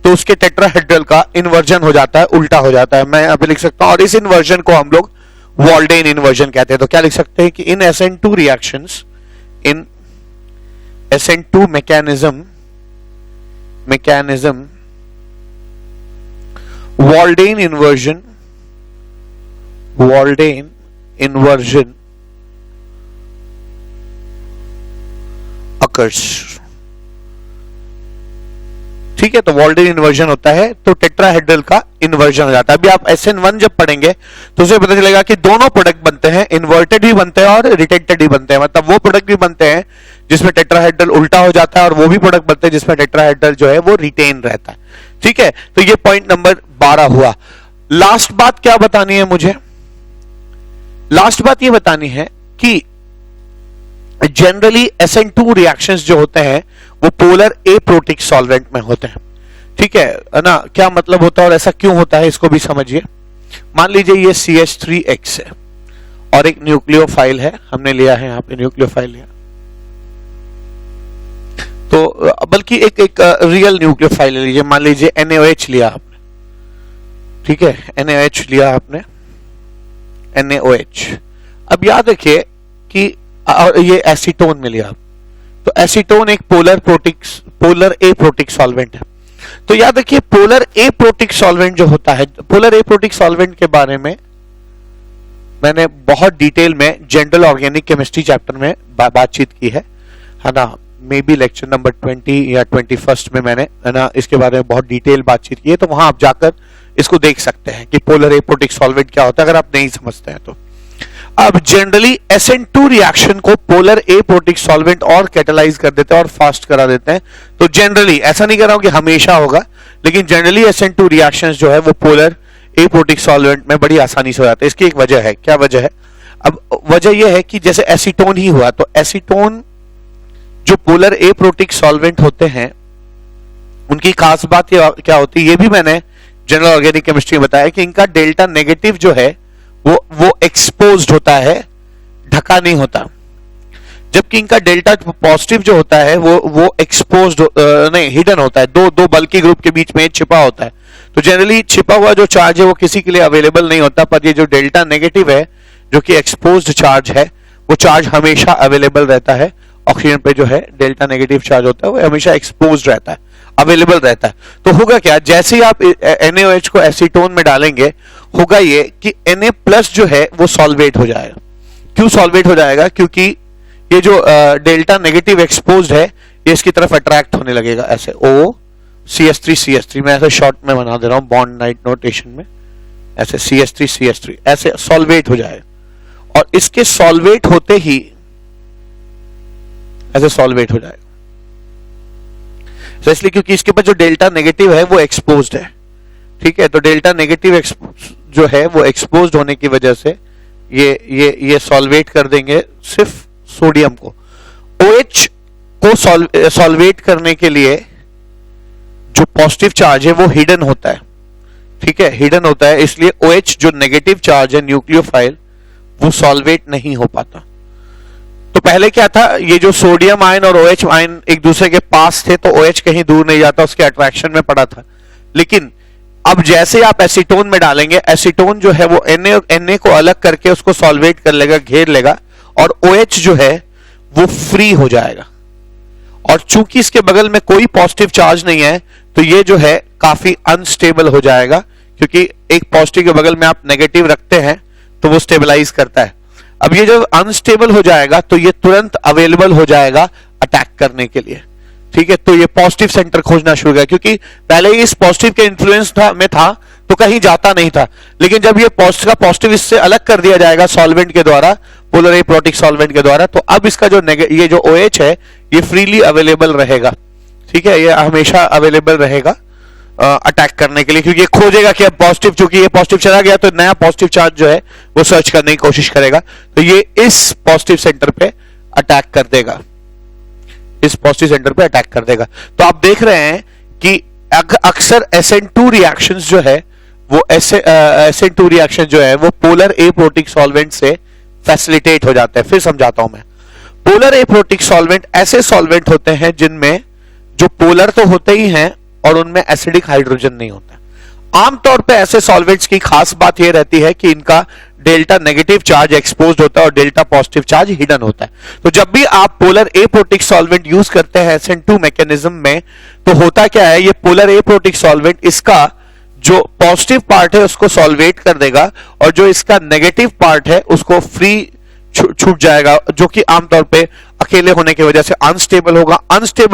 तो उसके टेट्राहेड्रल का इन्वर्जन हो जाता है, उल्टा हो जाता है। मैं अभी लिख सकता हूं, और इस इन्वर्जन को हम लोग वॉल्डेन इन्वर्जन कहते हैं। तो क्या लिख सकते हैं कि इन SN2 रिएक्शंस, इन SN2 मैकेनिज्म वॉल्डेन इन्वर्जन occurs, ठीक है। तो वॉल्डेन इन्वर्जन होता है तो टेट्राहेड्रल का इन्वर्जन हो जाता है। अभी आप SN1 जब पढ़ेंगे तो उसे पता चलेगा कि दोनों प्रोडक्ट बनते हैं, इन्वर्टेड भी बनते हैं और रिटेंटेड भी बनते हैं। मतलब वो प्रोडक्ट भी बनते हैं जिसमें टेट्राहेड्रल उल्टा हो जाता है और वो भी प्रोडक्ट बनते हैं जिसमें टेट्राहेड्रल जो है वो रिटेन रहता है, ठीक है। तो ये पॉइंट नंबर 12 हुआ। लास्ट बात क्या बतानी है मुझे, लास्ट बात ये बतानी है कि जनरली SN2 रिएक्शंस जो होते हैं वो पोलर एप्रोटिक सॉल्वेंट में होते हैं, ठीक है ना। क्या मतलब होता है और ऐसा क्यों होता है इसको भी समझिए। मान लीजिए ये CH3X है और एक न्यूक्लियोफाइल है, हमने लिया है यहाँ पे न्यूक्लियोफाइल लिया, तो बल्कि एक रियल न्यूक्लियोफाइल ले लीजिए, मान लीजिए NaOH लिया आपने, ठीक है, NaOH लिया आपने, NaOH। अब याद रखिए कि और ये एसीटोन में लिया, तो एसीटोन एक पोलर एप्रोटिक सॉल्वेंट है। तो याद रखिए पोलर एप्रोटिक सॉल्वेंट जो होता है, पोलर एप्रोटिक सॉल्वेंट के बारे में मैंने बहुत डिटेल में जनरल ऑर्गेनिक केमिस्ट्री चैप्टर में बातचीत की है ना। मे बी लेक्चर नंबर 20 या 21 में मैंने है ना इसके बारे में बहुत डिटेल बातचीत की है, तो वहां आप जाकर इसको देख सकते हैं कि पोलर एपोटिक सॉल्वेंट क्या होता है अगर आप नहीं समझते हैं तो। अब जनरली SN2 रिएक्शन को पोलर एपोटिक सॉल्वेंट और कैटालाइज कर देते हैं और फास्ट करा देते हैं। तो जनरली ऐसा नहीं कर रहा हूं कि हमेशा होगा, लेकिन जनरली SN2 रिएक्शंस जो है वो पोलर एपोटिक सॉल्वेंट में बड़ी आसानी से हो जाते हैं। इसकी एक वजह है, क्या वजह है? अब वजह यह है कि जैसे एसीटोन ही हुआ, तो एसीटोन जो पोलर एपोटिक सॉल्वेंट होते हैं उनकी खास बात क्या होती है, ये भी मैंने जनरल ऑर्गेनिक केमिस्ट्री में बताया कि इनका डेल्टा नेगेटिव जो है वो एक्सपोज्ड होता है, ढका नहीं होता, जबकि इनका डेल्टा पॉजिटिव जो होता है वो एक्सपोज्ड नहीं, हिडन होता है, दो बल्कि ग्रुप के बीच में छिपा होता है। तो जनरली छिपा हुआ जो चार्ज है वो किसी के लिए अवेलेबल नहीं होता, पर ये जो डेल्टा नेगेटिव है जो कि एक्सपोज्ड चार्ज है वो चार्ज हमेशा अवेलेबल रहता है। ऑक्सीजन पे जो है डेल्टा नेगेटिव चार्ज होता है वो हमेशा एक्सपोज्ड रहता है, अवेलेबल रहता है। तो होगा क्या, जैसे ही आप NaOH को एसीटोन में डालेंगे होगा ये कि Na+ जो है वो सॉल्वेट हो जाएगा। क्यों सॉल्वेट हो जाएगा? क्योंकि ये जो डेल्टा नेगेटिव एक्सपोज्ड है ये इसकी तरफ अट्रैक्ट होने लगेगा, ऐसे OCH3CH3 मैं ऐसे शॉर्ट में बना दे रहा हूं बॉन्ड नाइट नोटेशन में, ऐसे CH3CH3 ऐसे सॉल्वेट हो जाएगा। और इसके सॉल्वेट होते ही ऐसे सॉल्वेट हो जाएगा, तो इसलिए क्योंकि इसके पास जो डेल्टा नेगेटिव है वो एक्सपोज्ड है, ठीक है। तो डेल्टा नेगेटिव जो है वो एक्सपोज्ड होने की वजह से ये सॉल्वेट कर देंगे सिर्फ सोडियम को। OH को सॉल्वेट करने के लिए जो पॉजिटिव चार्ज है वो हिडन होता है, ठीक है, हिडन होता है, इसलिए OH जो नेगेटिव चार्ज है न्यूक्लियोफाइल वो सॉल्वेट नहीं हो पाता। तो पहले क्या था, ये जो सोडियम आयन और OH आयन एक दूसरे के पास थे तो OH कहीं दूर नहीं जाता, उसके अट्रैक्शन में पड़ा था। लेकिन अब जैसे आप एसीटोन में डालेंगे, एसीटोन जो है वो Na को अलग करके उसको सॉल्वेट कर लेगा, घेर लेगा, और OH जो है वो फ्री हो जाएगा। और चूंकि इसके बगल में कोई पॉजिटिव चार्ज नहीं है तो ये जो है काफी अनस्टेबल हो जाएगा, क्योंकि एक पॉजिटिव के बगल में आप नेगेटिव रखते हैं तो वो स्टेबलाइज करता है। अब ये जब अनस्टेबल हो जाएगा तो ये तुरंत अवेलेबल हो जाएगा अटैक करने के लिए, ठीक है। तो ये पॉजिटिव सेंटर खोजना शुरू किया, क्योंकि पहले ही इस पॉजिटिव के इन्फ्लुएंस में था तो कहीं जाता नहीं था, लेकिन जब ये पॉजिटिव इससे अलग कर दिया जाएगा सॉल्वेंट के द्वारा, पोलर एपोटिक सॉल्वेंट के द्वारा, तो अब इसका ये जो OH है ये फ्रीली अवेलेबल रहेगा, ठीक है, ये हमेशा अवेलेबल रहेगा अटैक करने के लिए, क्योंकि ये खोजेगा कि अब पॉजिटिव, चूंकि ये पॉजिटिव चला गया तो नया पॉजिटिव चार्ज जो है वो सर्च करने की कोशिश करेगा, तो ये इस पॉजिटिव सेंटर पे अटैक कर देगा, इस पॉजिटिव सेंटर पे अटैक कर देगा। तो आप देख रहे हैं कि अक्सर SN2 रिएक्शंस जो है वो SN2 रिएक्शन जो है वो पोलर एपोटिक सॉल्वेंट से फैसिलिटेट हो जाता है। फिर समझाता हूं मैं। पोलर एपोटिक सॉल्वेंट ऐसे सॉल्वेंट होते हैं जिनमें जो पोलर तो होते ही हैं और उनमें एसिडिक हाइड्रोजन नहीं होता। आमतौर पे ऐसे सॉल्वेंट्स की खास बात यह रहती है कि इनका डेल्टा नेगेटिव चार्ज एक्सपोज्ड होता है और डेल्टा पॉजिटिव चार्ज हिडन होता है। तो जब भी आप पोलर एपोटिक सॉल्वेंट यूज करते हैं SN2 मैकेनिज्म में, तो होता क्या है, ये पोलर एपोटिक सॉल्वेंट इसका जो पॉजिटिव पार्ट है उसको सॉल्वेट कर देगा और जो इसका नेगेटिव पार्ट है उसको फ्री छूट जाएगा, जो कि आमतौर पे अकेले होने की वजह से अनस्टेबल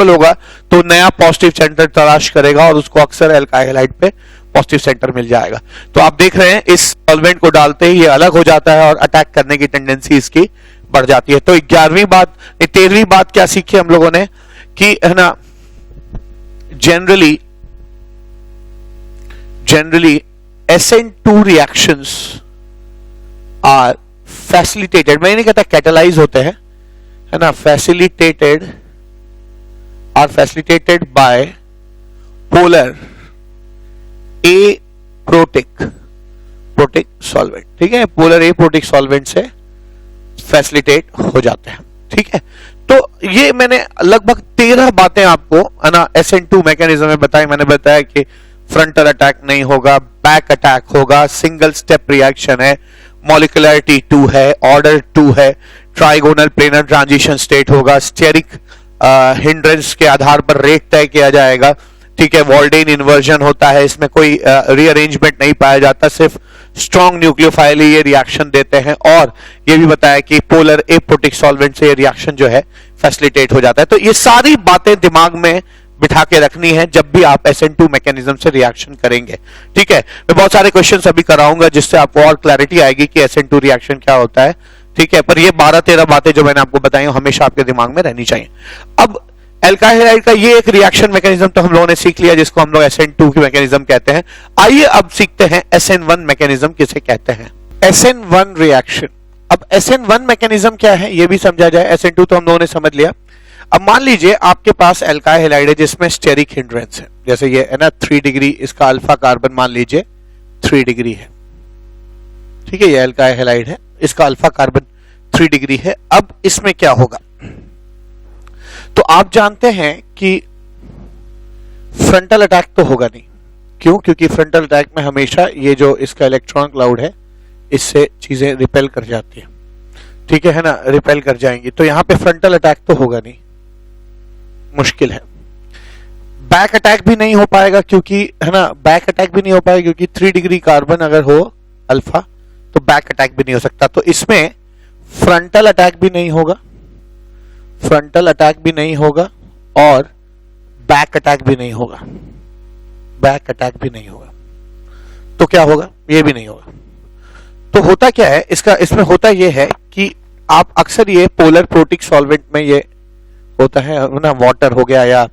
होगा तो नया पॉजिटिव सेंटर तलाश करेगा और उसको अक्सर एल्काइल हैलाइड पे पॉजिटिव सेंटर मिल जाएगा। तो आप देख रहे हैं इस सॉल्वेंट को डालते ही ये अलग हो जाता है और अटैक करने की टेंडेंसी इसकी बढ़ जाती है। तो 13वीं बात क्या सीखी हम लोगों ने कि है ना, generally SN2 reactions are facilitated, मैं नहीं कहता कैटालाइज होते हैं, है ना, are facilitated by polar aprotic solvent, ठीक है, पोलर एपोटिक सॉल्वेंट से फैसिलिटेट हो जाते हैं, ठीक है। तो ये मैंने लगभग 13 बातें आपको है ना SN2 मैकेनिज्म में बताई। मैंने बताया कि फ्रंटल अटैक नहीं होगा, बैक अटैक होगा, सिंगल स्टेप रिएक्शन है, मॉलिक्यूलरिटी 2 है, ऑर्डर 2 है, ट्राइगोनल प्लेनर ट्रांजिशन स्टेट होगा, स्टेरिक हिंड्रेंस के आधार पर रेट तय किया जाएगा, ठीक है, वॉल्डेन इन्वर्जन होता है, इसमें कोई रीअरेंजमेंट नहीं पाया जाता, सिर्फ स्ट्रॉन्ग न्यूक्लियोफाइल ये रिएक्शन देते हैं। और ये भी बताया कि पोलर एपोटिक सॉल्वेंट से ये रिएक्शन जो है फैसिलिटेट हो जाता है। तो ये सारी बातें दिमाग में बिठा के रखनी है जब भी आप SN2 मैकेनिज्म से रिएक्शन करेंगे। ठीक है, मैं बहुत सारे क्वेश्चंस अभी कराऊंगा जिससे आपको और क्लैरिटी आएगी कि SN2 रिएक्शन क्या होता है। ठीक है, पर ये 12-13 बातें जो मैंने आपको बताई हमेशा आपके दिमाग में रहनी चाहिए। अब एल्काइल हैलाइड का ये एक रिएक्शन मैकेनिज्म तो हम लोगों ने सीख लिया जिसको हम लोग SN2 की मैकेनिज्म कहते हैं। आइए अब सीखते हैं SN1 मैकेनिज्म किसे कहते हैं। SN1 reaction. अब SN1 मैकेनिज्म क्या है ये भी समझा जाए। SN2 तो हम लोगों ने समझ लिया। अब मान लीजिए आपके पास एल्काइल हैलाइड है जिसमें स्टेरिक हिंड्रेंस है, जैसे ये है ना 3 डिग्री, इसका अल्फा कार्बन मान लीजिए 3 डिग्री है। ठीक है, ये एल्काइल हैलाइड है, इसका अल्फा कार्बन 3 डिग्री है। अब इसमें क्या होगा, तो आप जानते हैं कि फ्रंटल अटैक तो होगा नहीं। क्यों? क्योंकि फ्रंटल अटैक में हमेशा ये जो इसका इलेक्ट्रॉन क्लाउड है इससे चीजें रिपेल कर जाती है। ठीक है ना, रिपेल कर जाएंगी, तो यहां पे फ्रंटल अटैक तो होगा नहीं, मुश्किल है। बैक अटैक भी नहीं हो पाएगा क्योंकि है ना, बैक अटैक भी नहीं हो पाएगा क्योंकि 3 डिग्री कार्बन अगर हो अल्फा तो बैक अटैक भी नहीं हो सकता। तो इसमें फ्रंटल अटैक भी नहीं होगा, फ्रंटल अटैक भी नहीं होगा और बैक अटैक भी नहीं होगा, बैक अटैक भी नहीं होगा। तो क्या होगा, ये भी नहीं होगा। तो होता क्या है इसका, इसमें होता ये है कि आप अक्सर ये पोलर प्रोटिक सॉल्वेंट में ये होता है ना, वाटर हो गया या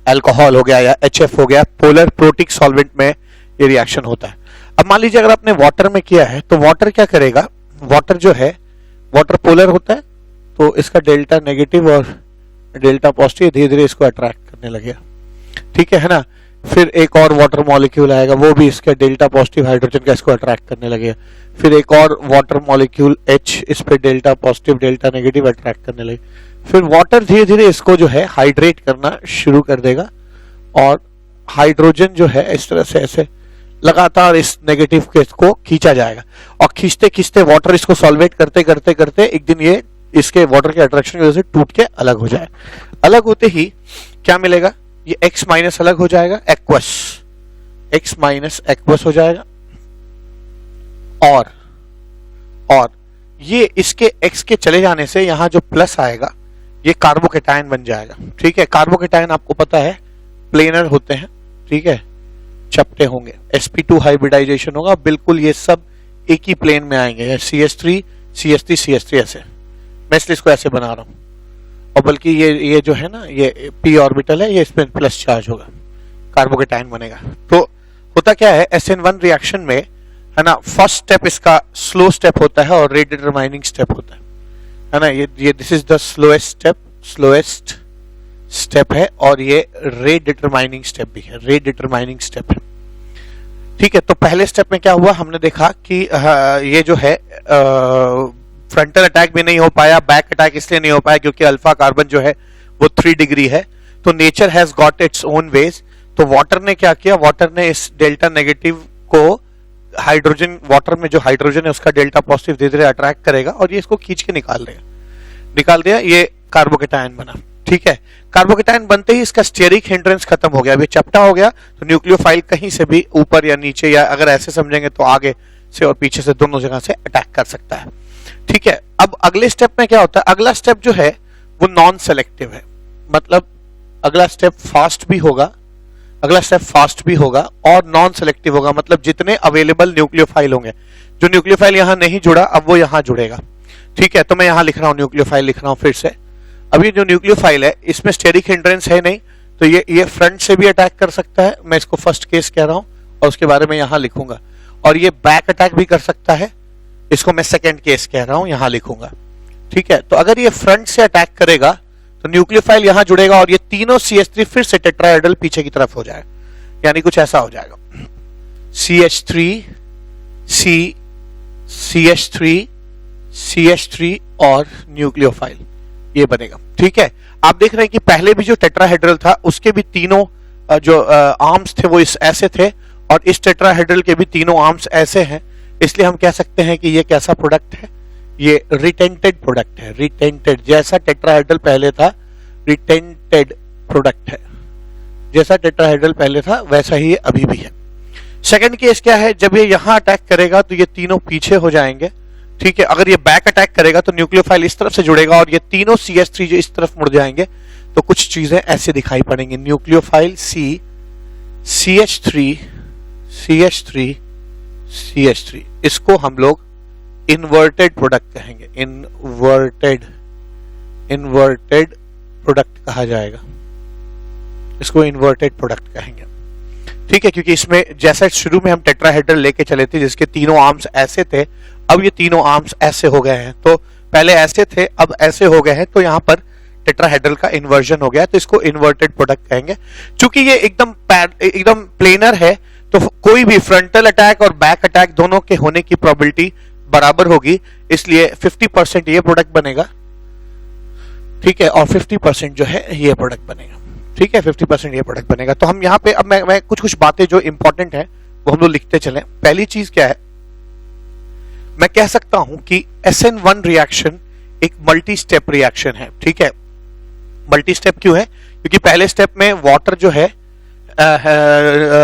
अल्कोहल हो गया या HF हो गया, पोलर प्रोटिक सॉल्वेंट में ये रिएक्शन होता है। अब मान लीजिए अगर आपने वाटर में किया है तो वाटर क्या करेगा, वाटर जो है वाटर पोलर होता है तो इसका डेल्टा नेगेटिव और डेल्टा पॉजिटिव धीरे धीरे इसको अट्रैक्ट करने लगेगा। ठीक है ना, फिर एक और वाटर मॉलिक्यूल आएगा वो भी इसके डेल्टा पॉजिटिव हाइड्रोजन का इसको अट्रैक्ट करने लगेगा। फिर एक और वाटर मॉलिक्यूल H इस पे delta positive delta negative attract करने लगेगा। फिर वाटर धीरे धीरे इसको जो है हाइड्रेट करना शुरू कर देगा और हाइड्रोजन जो है इस तरह से ऐसे लगातार इस नेगेटिव के को खींचा जाएगा और खींचते खींचते वाटर इसको सॉल्वेट करते करते करते एक दिन ये इसके वाटर के अट्रैक्शन की वजह से टूट के अलग हो जाए। अलग होते ही क्या मिलेगा, ये X माइनस अलग हो जाएगा, एक्वस, X माइनस एक्वस हो जाएगा और ये इसके X के चले जाने से यहां जो प्लस आएगा ये कार्बोकेटायन बन जाएगा। ठीक है, कार्बोकेटायन आपको पता है प्लेनर होते हैं। ठीक है, चपटे होंगे, sp2 हाइब्रिडाइजेशन होगा, बिल्कुल ये सब एक ही प्लेन में आएंगे, CH3 CH3 CH3 ऐसे। मैं इसलिए इसको ऐसे बना रहा हूं और बल्कि ये जो है ना ये p ऑर्बिटल है, ये इसमें प्लस चार्ज होगा, कार्बोकेटायन बनेगा। तो होता क्या है SN1 रिएक्शन में है ना, फर्स्ट स्टेप इसका स्लो स्टेप होता है और रेट डिटरमाइनिंग स्टेप होता है ना। ये this is the slowest step है और ये रेट डिटरमाइनिंग स्टेप भी है, रेट डिटरमाइनिंग स्टेप है। ठीक है, तो पहले स्टेप में क्या हुआ, हमने देखा कि ये जो है फ्रंटल अटैक भी नहीं हो पाया, बैक अटैक इसलिए नहीं हो पाया क्योंकि अल्फा कार्बन जो है वो 3 डिग्री है। तो nature has got its own ways. तो वाटर ने क्या किया, वाटर ने इस डेल्टा नेगेटिव को हाइड्रोजन, वाटर में जो हाइड्रोजन है उसका डेल्टा पॉजिटिव धीरे धीरे अट्रैक्ट करेगा और ये इसको खींच के निकाल दिया, ये कार्बोकेटायन बना। ठीक है, कार्बोकेटायन बनते ही इसका स्टेरिक हिंड्रेंस खत्म हो गया, अभी चपटा हो गया। तो न्यूक्लियोफाइल कहीं से भी ऊपर या नीचे या अगर ऐसे समझेंगे तो आगे से और पीछे से दोनों जगह से अटैक कर सकता है। ठीक है, अब अगले स्टेप में क्या होता है, अगला स्टेप जो है वो नॉन सेलेक्टिव है, मतलब अगला स्टेप फास्ट भी होगा, अगला स्टेप फास्ट भी होगा और नॉन सेलेक्टिव होगा। मतलब जितने अवेलेबल न्यूक्लियोफाइल होंगे, जो न्यूक्लियोफाइल यहां नहीं जुड़ा अब वो यहां जुड़ेगा। ठीक है, तो मैं यहां लिख रहा हूं न्यूक्लियोफाइल लिख रहा हूं फिर से। अभी जो न्यूक्लियोफाइल है इसमें स्टेरिक हिंड्रेंस है नहीं, तो ये फ्रंट से भी अटैक कर सकता है, मैं इसको फर्स्ट केस कह रहा हूं और उसके बारे में यहां लिखूंगा। और ये बैक अटैक भी कर सकता है, इसको मैं सेकंड केस कह रहा हूं, यहां लिखूंगा। ठीक है, तो अगर ये फ्रंट से अटैक करेगा तो न्यूक्लियोफाइल यहां जुड़ेगा और ये तीनों CH3 फिर से टेट्राहेड्रल पीछे की तरफ हो जाएगा, यानी कुछ ऐसा हो जाएगा, CH3 CH3 और न्यूक्लियोफाइल ये बनेगा। ठीक है, आप देख रहे हैं कि पहले भी जो टेट्राहेड्रल था उसके भी तीनों जो आर्म्स थे वो इस ऐसे थे और इस टेट्राहेड्रल के भी तीनों आर्म्स ऐसे हैं। इसलिए हम कह सकते हैं कि ये कैसा प्रोडक्ट है, ये रिटेंटेड प्रोडक्ट है। रिटेंटेड, जैसा टेट्राहेड्रल पहले था रिटेंटेड प्रोडक्ट है, जैसा टेट्राहेड्रल पहले था वैसा ही अभी भी है। सेकंड केस क्या है, जब ये यहां अटैक करेगा तो ये तीनों पीछे हो जाएंगे, ठीक है, अगर ये बैक अटैक करेगा तो न्यूक्लियोफाइल इस तरफ से जुड़ेगा और ये तीनों CH3 जो इस तरफ मुड़ जाएंगे तो कुछ चीजें ऐसे दिखाई पड़ेंगी, nucleophile C, CH3, CH3, CH3। इसको हम लोग इन्वर्टेड प्रोडक्ट कहेंगे, इन्वर्टेड प्रोडक्ट कहा जाएगा, इसको इन्वर्टेड प्रोडक्ट कहेंगे। ठीक है, क्योंकि इसमें जैसा शुरू में हम टेट्राहेड्रल लेके चले थे जिसके तीनों आर्म्स ऐसे थे, अब ये तीनों आर्म्स ऐसे हो गए हैं, तो पहले ऐसे थे अब ऐसे हो गए हैं, तो यहां पर टेट्राहेड्रल का इन्वर्जन हो गया, तो इसको इन्वर्टेड प्रोडक्ट कहेंगे। चूंकि ये एकदम प्लेनर है तो कोई भी फ्रंटल अटैक और बैक अटैक दोनों के होने की प्रोबेबिलिटी बराबर होगी, इसलिए 50% ये प्रोडक्ट बनेगा, ठीक है, और 50% जो है ये प्रोडक्ट बनेगा। ठीक है, 50% ये प्रोडक्ट बनेगा। तो हम यहाँ पे अब मैं कुछ बातें जो इंपॉर्टेंट है वो हम लोग लिखते चले। पहली चीज क्या है, मैं कह सकता हूं कि SN1 रिएक्शन एक मल्टी स्टेप रिएक्शन है। ठीक है, मल्टी स्टेप क्यों है, क्योंकि पहले स्टेप में वाटर जो है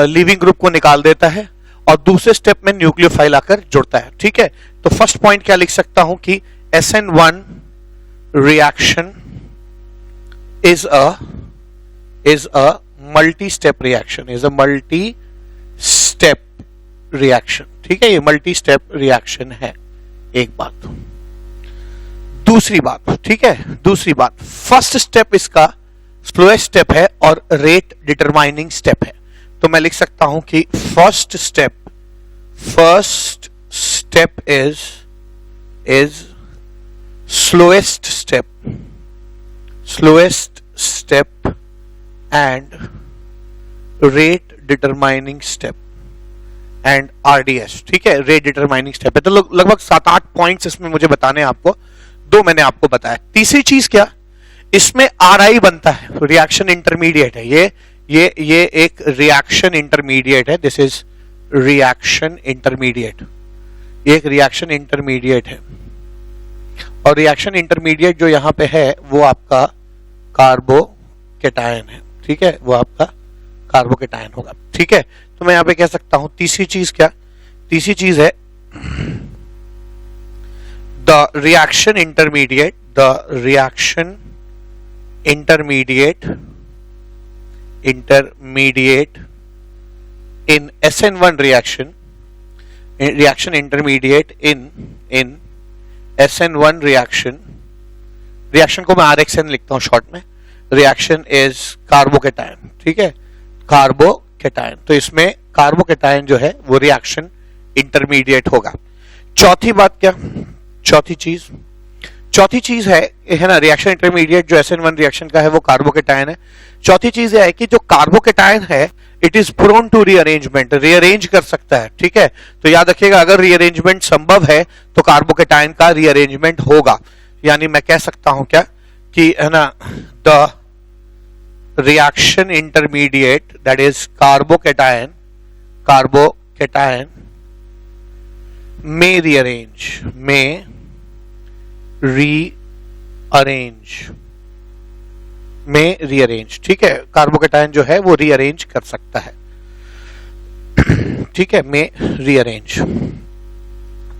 लीविंग ग्रुप को निकाल देता है और दूसरे स्टेप में न्यूक्लियोफाइल आकर जुड़ता है। ठीक है, तो फर्स्ट पॉइंट क्या लिख सकता हूं कि SN1 reaction is a multi-step reaction, is a multi-step reaction। ठीक है, ये multi-step reaction है, एक बात। दूसरी बात, ठीक है, दूसरी बात, फर्स्ट स्टेप इसका स्लोएस्ट स्टेप है और रेट डिटरमाइनिंग स्टेप है। तो मैं लिख सकता हूं कि first step is slowest step and rate determining step and RDS। ठीक है, रेट डिटरमाइनिंग स्टेप है। तो लगभग 7-8 पॉइंट्स इसमें मुझे बताने हैं आपको, 2 मैंने आपको बताया। तीसरी चीज क्या, इसमें RI बनता है, रिएक्शन इंटरमीडिएट है, ये एक रिएक्शन इंटरमीडिएट है, दिस इज रिएक्शन इंटरमीडिएट, ये एक रिएक्शन इंटरमीडिएट है। और रिएक्शन इंटरमीडिएट जो यहां पे है वो आपका कार्बोकेटायन है। ठीक है, वो आपका कार्बोकेटायन होगा। ठीक है, तो मैं यहां पे कह सकता हूं तीसरी चीज क्या, तीसरी चीज है the reaction intermediate in SN1 reaction intermediate in SN1 reaction को मैं RXN लिखता हूं शॉर्ट में, रिएक्शन इज कार्बोकेटायन। ठीक है, कार्बोकेटायन, तो इसमें कार्बोकेटायन जो है वो रिएक्शन इंटरमीडिएट होगा। चौथी बात क्या, चौथी चीज है ना, रिएक्शन इंटरमीडिएट जो SN1 रिएक्शन का है वो कार्बोकेटायन है। चौथी चीज है कि जो कार्बोकेटायन है it is prone to rearrangement, rearrange कर सकता है। ठीक है, तो याद रखिएगा अगर रीअरेंजमेंट संभव है तो कार्बोकेटायन का रीअरेंजमेंट होगा। यानी मैं कह सकता हूं क्या कि है ना, the reaction intermediate that is carbocation may rearrange। ठीक है, कार्बोकेटायन जो है वो रीअरेंज कर सकता है। ठीक है, में रीअरेंज,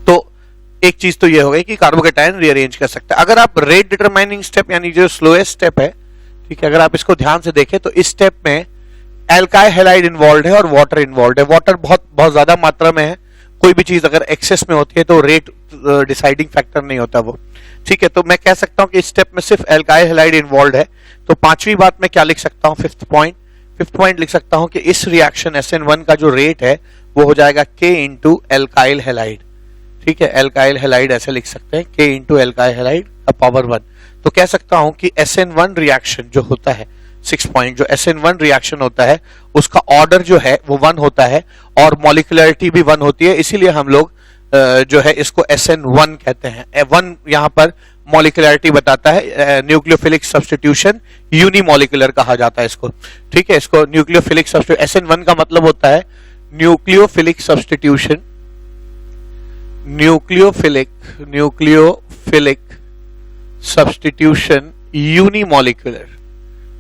तो एक चीज तो ये हो गई कि कार्बोकेटायन रीअरेंज कर सकता है। अगर आप रेट डिटरमाइनिंग स्टेप यानी जो स्लोएस्ट स्टेप है, ठीक है, अगर आप इसको ध्यान से देखें तो इस स्टेप में एल्काइल हैलाइड इन्वॉल्व है और वाटर इन्वॉल्व है। वाटर बहुत ज्यादा मात्रा में है, कोई भी चीज अगर एक्सेस में होती है तो रेट डिसाइडिंग फैक्टर नहीं होता वो। ठीक है, तो मैं कह सकता हूं कि इस स्टेप में सिर्फ एल्काइल हैलाइड इन्वॉल्व है। तो पांचवी बात मैं क्या लिख सकता हूं, फिफ्थ पॉइंट लिख सकता हूं कि इस रिएक्शन SN1 का जो रेट है वो हो जाएगा K इंटू एल्काइल हैलाइड। ठीक है, एल्काइल हैलाइड ऐसे लिख सकते हैं, K इंटू एल्काइल हैलाइड का पावर 1। तो कह सकता हूं कि SN1 रिएक्शन जो होता है, 6 पॉइंट जो SN1 रिएक्शन होता है उसका ऑर्डर जो है वो 1 होता है और मॉलिक्यूलरिटी भी 1 होती है, इसीलिए हम लोग जो है इसको SN1 कहते हैं। 1 यहां पर मॉलिक्यूलरिटी बताता है, न्यूक्लियोफिलिक सब्स्टिट्यूशन यूनिमॉलिक्यूलर कहा जाता है इसको। ठीक है, इसको न्यूक्लियोफिलिक सब्स्टिट्यूशन, SN1 का मतलब होता है न्यूक्लियोफिलिक सब्स्टिट्यूशन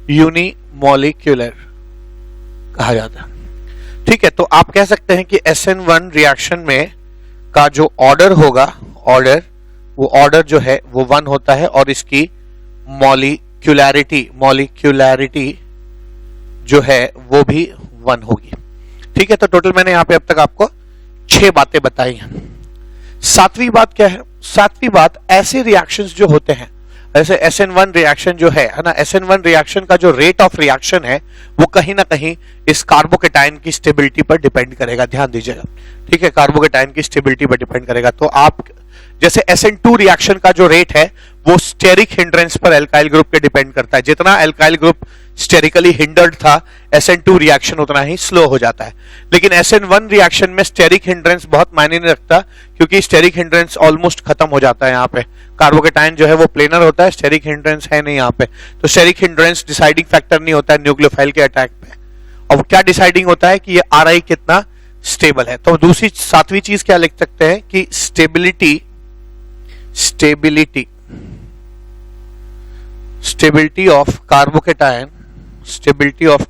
यूनिमॉलिक्यूलर कहा जाता है। ठीक है, तो आप कह सकते हैं कि SN1 रिएक्शन में का जो ऑर्डर होगा ऑर्डर जो है वो 1 होता है और इसकी मॉलिक्यूलैरिटी जो है वो भी 1 होगी। ठीक है, तो टोटल मैंने यहां पे अब तक आपको 6 बातें बताई हैं। 7वीं बात क्या है? 7वीं बात ऐसे रिएक्शंस जो होते हैं, जैसे SN1 रिएक्शन जो है ना, SN1 रिएक्शन का जो रेट ऑफ रिएक्शन है वो कहीं ना कहीं इस कार्बोकेटाइन की स्टेबिलिटी पर डिपेंड करेगा, ध्यान दीजिएगा। ठीक है, कार्बोकेटाइन की स्टेबिलिटी पर डिपेंड करेगा। तो आप जैसे SN2 रिएक्शन का जो रेट है वो स्टेरिक हिंड्रेंस पर एल्काइल ग्रुप पे डिपेंड करता है। जितना एल्काइल ग्रुप स्टेरिकली हिंडर्ड था, SN2 रिएक्शन उतना ही स्लो हो जाता है। लेकिन SN1 रिएक्शन में स्टेरिक हिंड्रेंस बहुत मायने नहीं रखता, क्योंकि स्टेरिक हिंड्रेंस ऑलमोस्ट खत्म हो जाता है। यहाँ पे कार्बोकेटाइन जो है वो प्लेनर होता है, स्टेरिक हिंड्रेंस है नहीं यहाँ पे। तो स्टेरिक हिंड्रेंस डिसाइडिंग फैक्टर नहीं होता है न्यूक्लियोफाइल के अटैक पे। और क्या डिसाइडिंग होता है कि ये RI कितना स्टेबल है। तो दूसरी 7वीं चीज क्या लिख सकते हैं कि stability of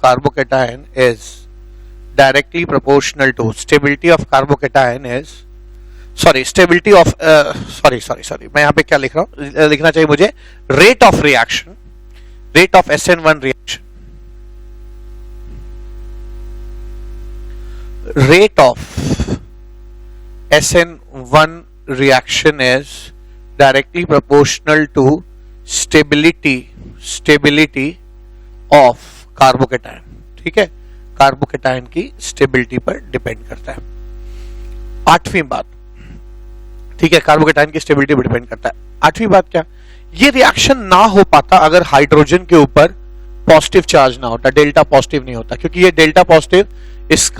carbocation is directly proportional to stability of मैं यहां पे क्या लिख रहा हूं, लिखना चाहिए मुझे rate of SN1 reaction, rate of SN1 reaction is directly proportional to stability of carbocation. ठीक है, कार्बोकेटाइन की स्टेबिलिटी पर डिपेंड करता है। 8वीं बात, ठीक है, कार्बोकेटाइन की स्टेबिलिटी पर डिपेंड करता है। 8वीं बात क्या, ये रिएक्शन ना हो पाता अगर हाइड्रोजन के ऊपर पॉजिटिव चार्ज ना होता, डेल्टा पॉजिटिव नहीं होता, क्योंकि ये डेल्टा पॉजिटिव इस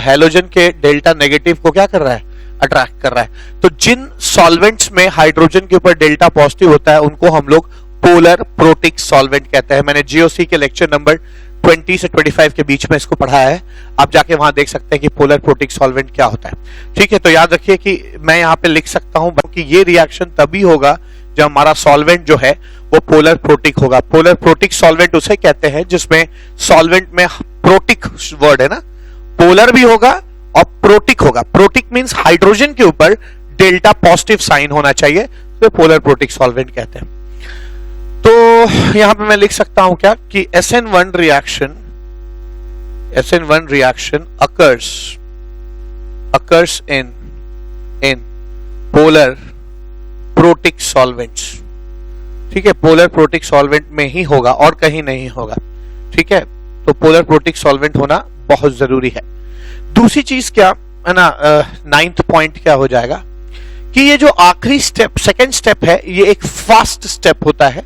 हैलोजन के डेल्टा नेगेटिव को क्या कर रहा है, अट्रैक्ट कर रहा है। तो जिन सॉल्वेंट्स में हाइड्रोजन के ऊपर डेल्टा पॉजिटिव होता है उनको हम लोग पोलर प्रोटिक सॉल्वेंट कहते हैं। मैंने जीओसी के लेक्चर नंबर 20 से 25 के बीच में इसको पढ़ा है, आप जाके वहां देख सकते हैं कि पोलर प्रोटिक सॉल्वेंट क्या होता है। ठीक है, तो याद रखिए कि मैं यहाँ पे लिख सकता हूं कि ये रिएक्शन तभी होगा जब हमारा सॉल्वेंट जो है वो पोलर प्रोटिक होगा। पोलर प्रोटिक सॉल्वेंट उसे कहते हैं जिसमें सॉल्वेंट में प्रोटिक वर्ड है ना, पोलर भी होगा और प्रोटिक होगा। प्रोटिक मींस हाइड्रोजन के ऊपर डेल्टा पॉजिटिव साइन होना चाहिए, तो पोलर प्रोटिक सॉल्वेंट कहते हैं। तो यहां पे मैं लिख सकता हूं क्या कि SN1 reaction occurs in polar protic solvents। ठीक है, पोलर प्रोटिक सॉल्वेंट में ही होगा और कहीं नहीं होगा। ठीक है, तो पोलर प्रोटिक सॉल्वेंट होना बहुत जरूरी है। दूसरी चीज क्या है ना, 9th पॉइंट क्या हो जाएगा कि ये जो आखिरी स्टेप, सेकंड स्टेप है, ये एक फास्ट स्टेप होता है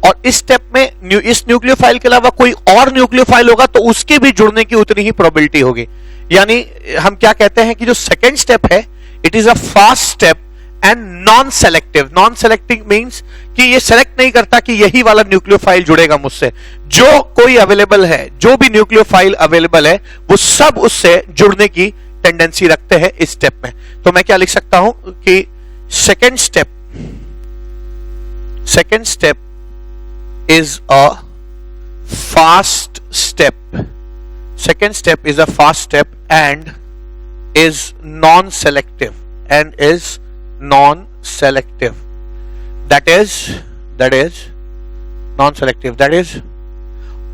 और इस स्टेप में इस न्यूक्लियोफाइल के अलावा कोई और न्यूक्लियोफाइल होगा तो उसके भी जुड़ने की उतनी ही प्रोबेबिलिटी होगी। यानी हम क्या कहते हैं कि जो सेकंड स्टेप है it is a fast step and non selective. Non selective means कि ये सेलेक्ट नहीं करता कि यही वाला न्यूक्लियोफाइल जुड़ेगा मुझसे। जो कोई अवेलेबल है, जो भी न्यूक्लियोफाइल अवेलेबल है वो सब उससे जुड़ने की टेंडेंसी रखते हैं इस स्टेप में। तो मैं क्या लिख सकता हूं कि second step is a fast step. Second step is a fast step and is non-selective. That is non-selective. That is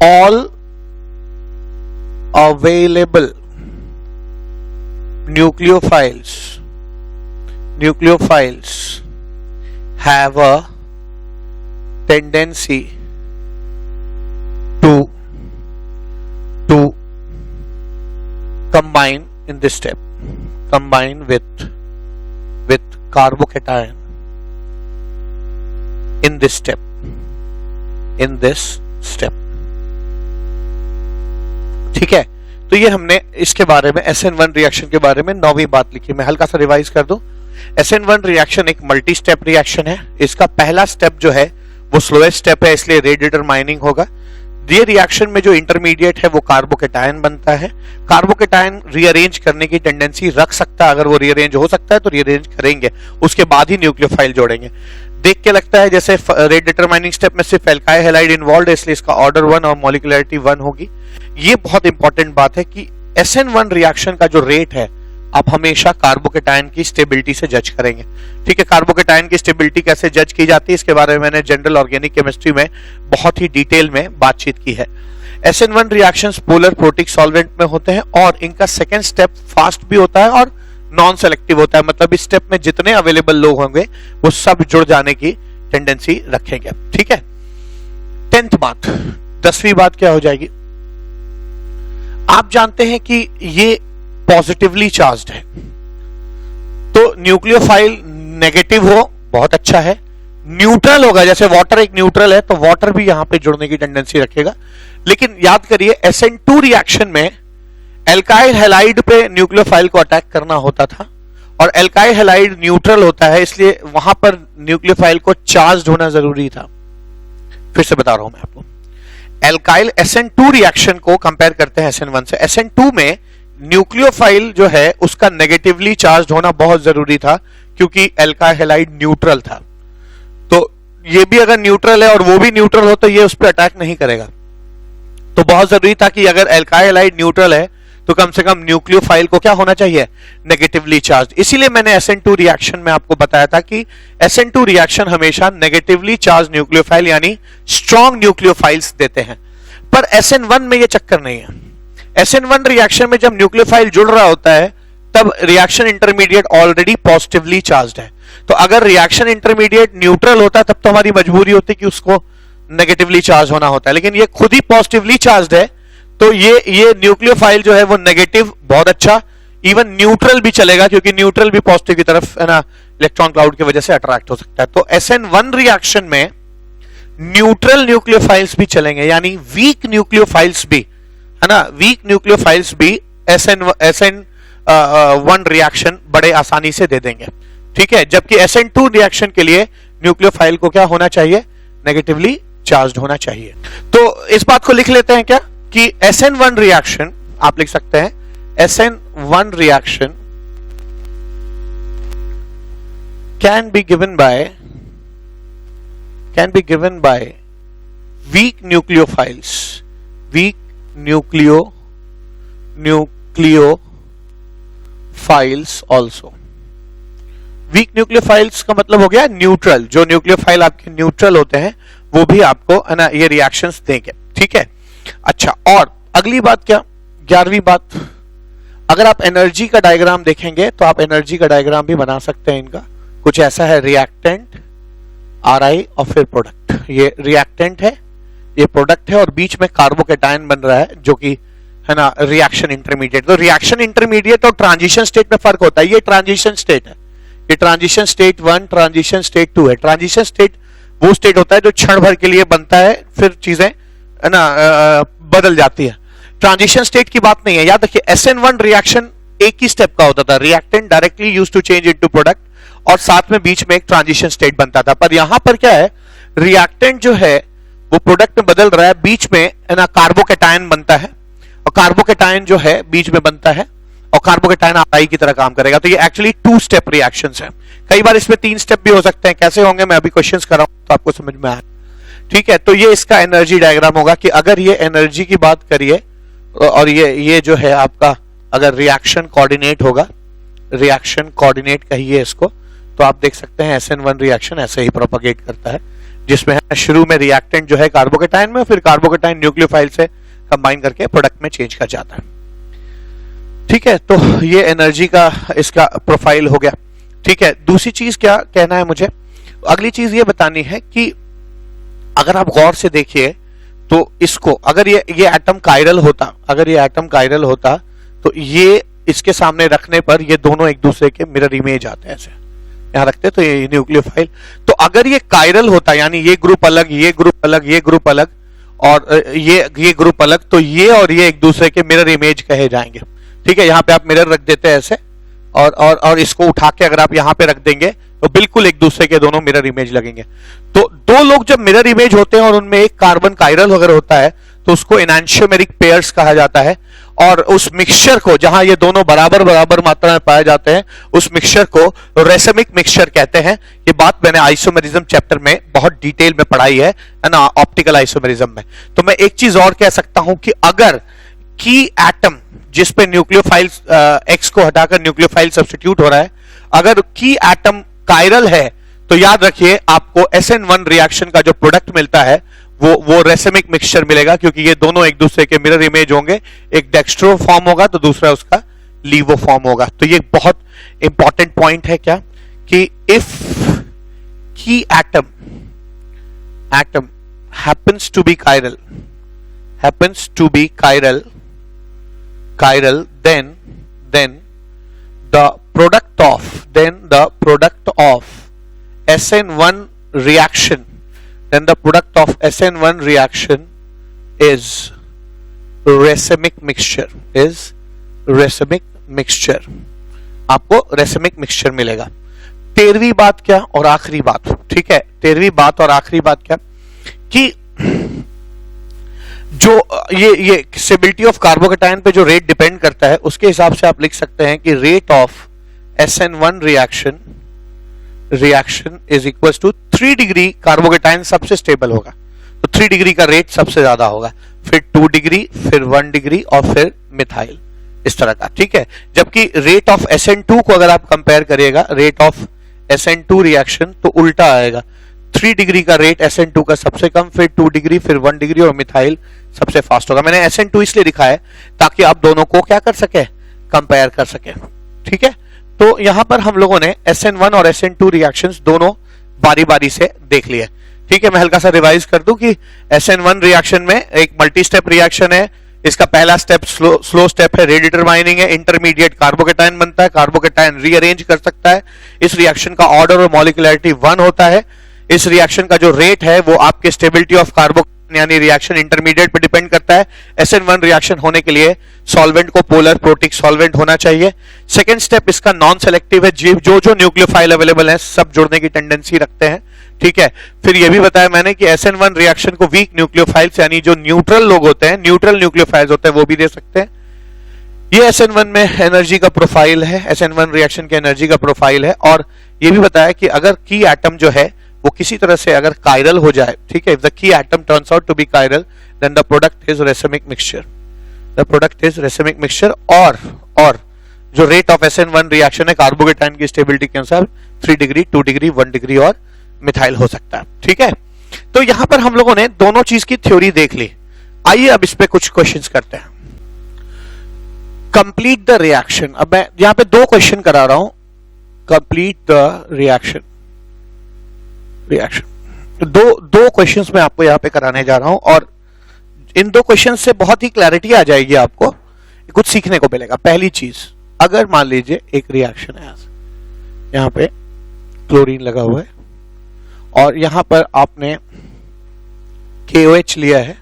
all available nucleophiles have a tendency to combine in this step, combine with carbocation in this step. ठीक है, तो ये हमने इसके बारे में SN1 reaction के बारे में 9वीं बात लिखी। मैं हल्का सा रिवाइज कर दूं। SN1 रिएक्शन एक मल्टी स्टेप रिएक्शन है। इसका पहला स्टेप जो है वो स्लोएस्ट स्टेप है, इसलिए रेट डिटरमाइनिंग होगा। ये रिएक्शन में जो इंटरमीडिएट है वो कार्बोकेटायन बनता है। कार्बोकेटायन रीअरेंज करने की टेंडेंसी रख सकता है, अगर वो रीअरेंज हो सकता है तो रीअरेंज करेंगे, उसके बाद ही न्यूक्लियोफाइल जोड़ेंगे। देख के लगता है जैसे रेट डिटरमाइनिंग स्टेप में सिर्फ एल्काइल हैलाइड इन्वॉल्व है, इसलिए इसका ऑर्डर 1 और मॉलिक्यूलरिटी 1 होगी। ये बहुत इंपॉर्टेंट बात है कि SN1 रिएक्शन का जो रेट है आप हमेशा कार्बोकेटायन की स्टेबिलिटी से जज करेंगे। ठीक है, कार्बोकेटायन की स्टेबिलिटी कैसे जज की जाती है इसके बारे में मैंने जनरल ऑर्गेनिक केमिस्ट्री में बहुत ही डिटेल में बातचीत की है। SN1 reactions polar protic solvent में होते हैं और इनका सेकेंड स्टेप फास्ट भी होता है और नॉन सेलेक्टिव होता है, मतलब इस स्टेप में जितने अवेलेबल लोग होंगे वो सब जुड़ जाने की टेंडेंसी रखेंगे। ठीक है, 10th बात, 10वीं बात क्या हो जाएगी? आप जानते हैं कि ये पॉजिटिवली चार्ज्ड है, तो न्यूक्लियोफाइल नेगेटिव हो बहुत अच्छा है, न्यूट्रल होगा, जैसे वाटर एक न्यूट्रल है तो वाटर भी यहां पे जुड़ने की टेंडेंसी रखेगा। लेकिन याद करिए SN2 रिएक्शन में एल्काइल हैलाइड पे न्यूक्लियोफाइल को अटैक करना होता था और एल्काइल हैलाइड न्यूट्रल होता है, इसलिए वहां पर न्यूक्लियोफाइल को चार्ज होना जरूरी था। फिर से बता रहा हूं मैं आपको, एल्काइल SN2 रिएक्शन को कंपेयर करते हैं SN1 से। SN2 में न्यूक्लियोफाइल जो है उसका नेगेटिवली चार्ज होना बहुत जरूरी था क्योंकि एल्काइल हैलाइड न्यूट्रल था। तो ये भी अगर न्यूट्रल है और वो भी न्यूट्रल हो तो ये उस पर अटैक नहीं करेगा। तो बहुत जरूरी था कि अगर एल्काइल हैलाइड न्यूट्रल है तो कम से कम न्यूक्लियोफाइल को क्या होना चाहिए? Negatively charge. इसीलिए मैंने SN2 रिएक्शन में आपको बताया था कि SN2 रिएक्शन हमेशा नेगेटिवली चार्ज न्यूक्लियोफाइल यानी स्ट्रॉन्ग न्यूक्लियोफाइल्स देते हैं, पर SN1 में ये चक्कर नहीं है। SN1 रिएक्शन में जब न्यूक्लियोफाइल जुड़ रहा होता है तब reaction intermediate already positively charged है, तो अगर रिएक्शन इंटरमीडिएट न्यूट्रल होता है तब तो हमारी मजबूरी होती कि उसको नेगेटिवली चार्ज होना होता है, लेकिन ये खुद ही पॉजिटिवली चार्ज्ड है तो ये न्यूक्लियोफाइल जो है वो नेगेटिव बहुत अच्छा, इवन न्यूट्रल भी चलेगा क्योंकि न्यूट्रल भी पॉजिटिव की तरफ है ना इलेक्ट्रॉन क्लाउड की वजह से अट्रैक्ट हो सकता है। तो SN1 रिएक्शन में न्यूट्रल न्यूक्लियोफाइल्स भी चलेंगे यानी वीक न्यूक्लियोफाइल्स भी है ना, वीक न्यूक्लियोफाइल्स भी SN1 रिएक्शन बड़े आसानी से दे देंगे। ठीक है, जबकि SN2 रिएक्शन के लिए न्यूक्लियोफाइल को क्या होना चाहिए? नेगेटिवली चार्ज्ड होना चाहिए। तो इस बात को लिख लेते हैं क्या कि SN1 रिएक्शन आप लिख सकते हैं SN1 reaction can be given by weak nucleophiles, weak nucleophiles also। Weak nucleophiles का मतलब हो गया न्यूट्रल, जो न्यूक्लियोफाइल आपके न्यूट्रल होते हैं वो भी आपको है ना ये रिएक्शंस देंगे। ठीक है, अच्छा, और अगली बात क्या? 11वीं बात, अगर आप एनर्जी का डायग्राम देखेंगे तो आप एनर्जी का डायग्राम भी बना सकते हैं। इनका कुछ ऐसा है, रिएक्टेंट RI और फिर प्रोडक्ट। ये रिएक्टेंट है, ये प्रोडक्ट है और बीच में कार्बोकेटायन बन रहा है जो कि है ना रिएक्शन इंटरमीडिएट। तो रिएक्शन इंटरमीडिएट और ट्रांजिशन स्टेट में फर्क होता है। ये ट्रांजिशन स्टेट है, ये ट्रांजिशन स्टेट 1, ट्रांजिशन स्टेट 2 है। ट्रांजिशन स्टेट वो स्टेट होता है जो क्षण भर के लिए बनता है, फिर चीजें है ना बदल जाती है। ट्रांजिशन स्टेट की बात नहीं है। याद रखिए SN1 रिएक्शन एक ही स्टेप का होता था, reactant directly used to change into product और साथ में बीच में एक ट्रांजिशन स्टेट बनता था। पर यहां पर क्या है, रिएक्टेंट जो है वो प्रोडक्ट में बदल रहा है, बीच में है ना कार्बोकेटायन बनता है और कार्बोकेटायन जो है बीच में बनता है और कार्बोकेटायन RI की तरह काम करेगा। तो ये एक्चुअली 2 स्टेप रिएक्शंस हैं। कई बार इसमें 3 स्टेप भी हो सकते हैं, कैसे होंगे मैं अभी क्वेश्चंस कर रहा हूं तो आपको समझ में आए। ठीक है, तो ये इसका एनर्जी डायग्राम होगा कि अगर ये एनर्जी की बात करिए और ये जो है आपका अगर रिएक्शन कोऑर्डिनेट होगा, रिएक्शन कोऑर्डिनेट कहिए इसको, तो आप देख सकते हैं SN1 रिएक्शन ऐसे ही प्रोपेगेट करता है, जिसमें शुरू में रिएक्टेंट जो है कार्बोकेटायन में, फिर कार्बोकेटायन न्यूक्लियोफाइल से कंबाइन करके प्रोडक्ट में चेंज कर जाता है। ठीक है, तो ये एनर्जी का इसका प्रोफाइल हो गया। ठीक है, दूसरी चीज क्या कहना है मुझे, अगली चीज ये बतानी है कि अगर आप गौर से देखिए तो इसको अगर ये एटम कायरल होता, अगर ये एटम कायरल होता तो ये इसके सामने रखने पर ये दोनों एक दूसरे के मिरर इमेज आते हैं, ऐसे यहां रखते तो ये न्यूक्लियोफाइल। तो अगर ये कायरल होता यानी ये ग्रुप अलग, ये ग्रुप अलग, ये ग्रुप अलग और ये ग्रुप अलग, तो ये और ये एक दूसरे के मिरर इमेज कहे जाएंगे। ठीक है, यहाँ पे आप मिरर रख देते हैं ऐसे और इसको उठा के अगर आप यहाँ पे रख देंगे तो बिल्कुल एक दूसरे के दोनों मिरर इमेज लगेंगे। तो दो लोग जब मिरर इमेज होते हैं और उनमें एक कार्बन कायरल वगैरह होता है तो उसको एनांशियोमेरिक पेयर्स कहा जाता है। और उस मिक्सचर को जहां ये दोनों बराबर बराबर मात्रा में पाए जाते हैं उस मिक्सचर को रेसमिक मिक्सचर कहते हैं। ये बात मैंने आइसोमेरिज्म चैप्टर में बहुत डिटेल में पढ़ाई है ना, ऑप्टिकल आइसोमेरिज्म में। तो मैं एक चीज और कह सकता हूं कि अगर की एटम जिसपे न्यूक्लियोफाइल X को हटाकर न्यूक्लियोफाइल सब्स्टिट्यूट हो रहा है, अगर की एटम कायरल है तो याद रखिए आपको SN1 रिएक्शन का जो प्रोडक्ट मिलता है वो रेसिमिक मिक्सचर मिलेगा, क्योंकि ये दोनों एक दूसरे के मिरर इमेज होंगे, एक डेक्स्ट्रो फॉर्म होगा तो दूसरा उसका लीवो फॉर्म होगा। तो ये बहुत इंपॉर्टेंट पॉइंट है क्या, कि इफ की atom happens to be chiral, then the product of SN1 reaction, is racemic mixture, आपको racemic mixture मिलेगा। 13वीं बात क्या और आखिरी बात, ठीक है, 13वीं बात और आखिरी बात क्या, कि जो ये स्टेबिलिटी ऑफ कार्बोकेटायन पे जो रेट डिपेंड करता है, उसके हिसाब से आप लिख सकते हैं कि rate of SN1 reaction is equal to 3 degree carbocation सबसे स्टेबल होगा, तो 3 डिग्री का रेट सबसे ज्यादा होगा, फिर 2 डिग्री, फिर 1 डिग्री और फिर मिथाइल, इस तरह का, ठीक है। जबकि रेट ऑफ SN2 को अगर आप कंपेयर करिएगा रेट ऑफ SN2 रिएक्शन, तो उल्टा आएगा, 3 डिग्री का रेट SN2 का सबसे कम, फिर 2 डिग्री, फिर 1 डिग्री और मिथाइल सबसे फास्ट होगा। मैंने SN2 इसलिए लिखा है ताकि आप दोनों को क्या कर सके, कंपेयर कर सके, ठीक है। तो यहां पर हम लोगों ने SN1 और SN2 रिएक्शंस दोनों बारी बारी से देख लिए, ठीक है। मैं हल्का सा रिवाइज कर दूं कि SN1 रिएक्शन में एक मल्टी स्टेप रिएक्शन है, इसका पहला स्टेप स्लो स्टेप है, रेडिटरमाइनिंग है, इंटरमीडिएट कार्बोकेटायन बनता है, कार्बोकेटायन रीअरेंज कर सकता है, इस रिएक्शन का ऑर्डर और मॉलिक्यूलरिटी 1 होता है, इस रिएक्शन का जो रेट है वो आपके स्टेबिलिटी ऑफ कार्बो यानी रिएक्शन इंटरमीडिएट पे डिपेंड करता है। SN1 रिएक्शन होने के लिए सॉल्वेंट को पोलर प्रोटिक सॉल्वेंट होना चाहिए। सेकंड स्टेप इसका नॉन सेलेक्टिव है, जो न्यूक्लियोफाइल अवेलेबल है सब जुड़ने की टेंडेंसी रखते हैं, ठीक है। फिर यह भी बताया मैंने कि SN1 रिएक्शन को वीक न्यूक्लियोफाइल्स यानी जो न्यूट्रल लोग होते हैं, न्यूट्रल न्यूक्लियोफाइल्स होते हैं, वो भी दे सकते हैं। ये SN1 में एनर्जी का प्रोफाइल है, SN1 रिएक्शन के एनर्जी का प्रोफाइल है। और ये भी बताया कि अगर की एटम जो है वो किसी तरह से अगर कायरल हो जाए, ठीक है, if the key atom turns out to be chiral then the product is racemic mixture, और जो रेट ऑफ SN1 रिएक्शन है कार्बोकेटायन की स्टेबिलिटी के अनुसार 3 डिग्री, 2 डिग्री, 1 डिग्री और मिथाइल हो सकता है, ठीक है। तो यहां पर हम लोगों ने दोनों चीज की थ्योरी देख ली। आइए अब इस पे कुछ क्वेश्चंस करते हैं। कंप्लीट द रिएक्शन, अब मैं यहां पे 2 क्वेश्चन करा रहा हूं। कंप्लीट द रिएक्शन, दो क्वेश्चंस मैं आपको यहां पे कराने जा रहा हूं, और इन 2 क्वेश्चन से बहुत ही क्लैरिटी आ जाएगी, आपको कुछ सीखने को मिलेगा। पहली चीज, अगर मान लीजिए एक रिएक्शन है, यहां पे क्लोरीन लगा हुआ है और यहां पर आपने KOH लिया है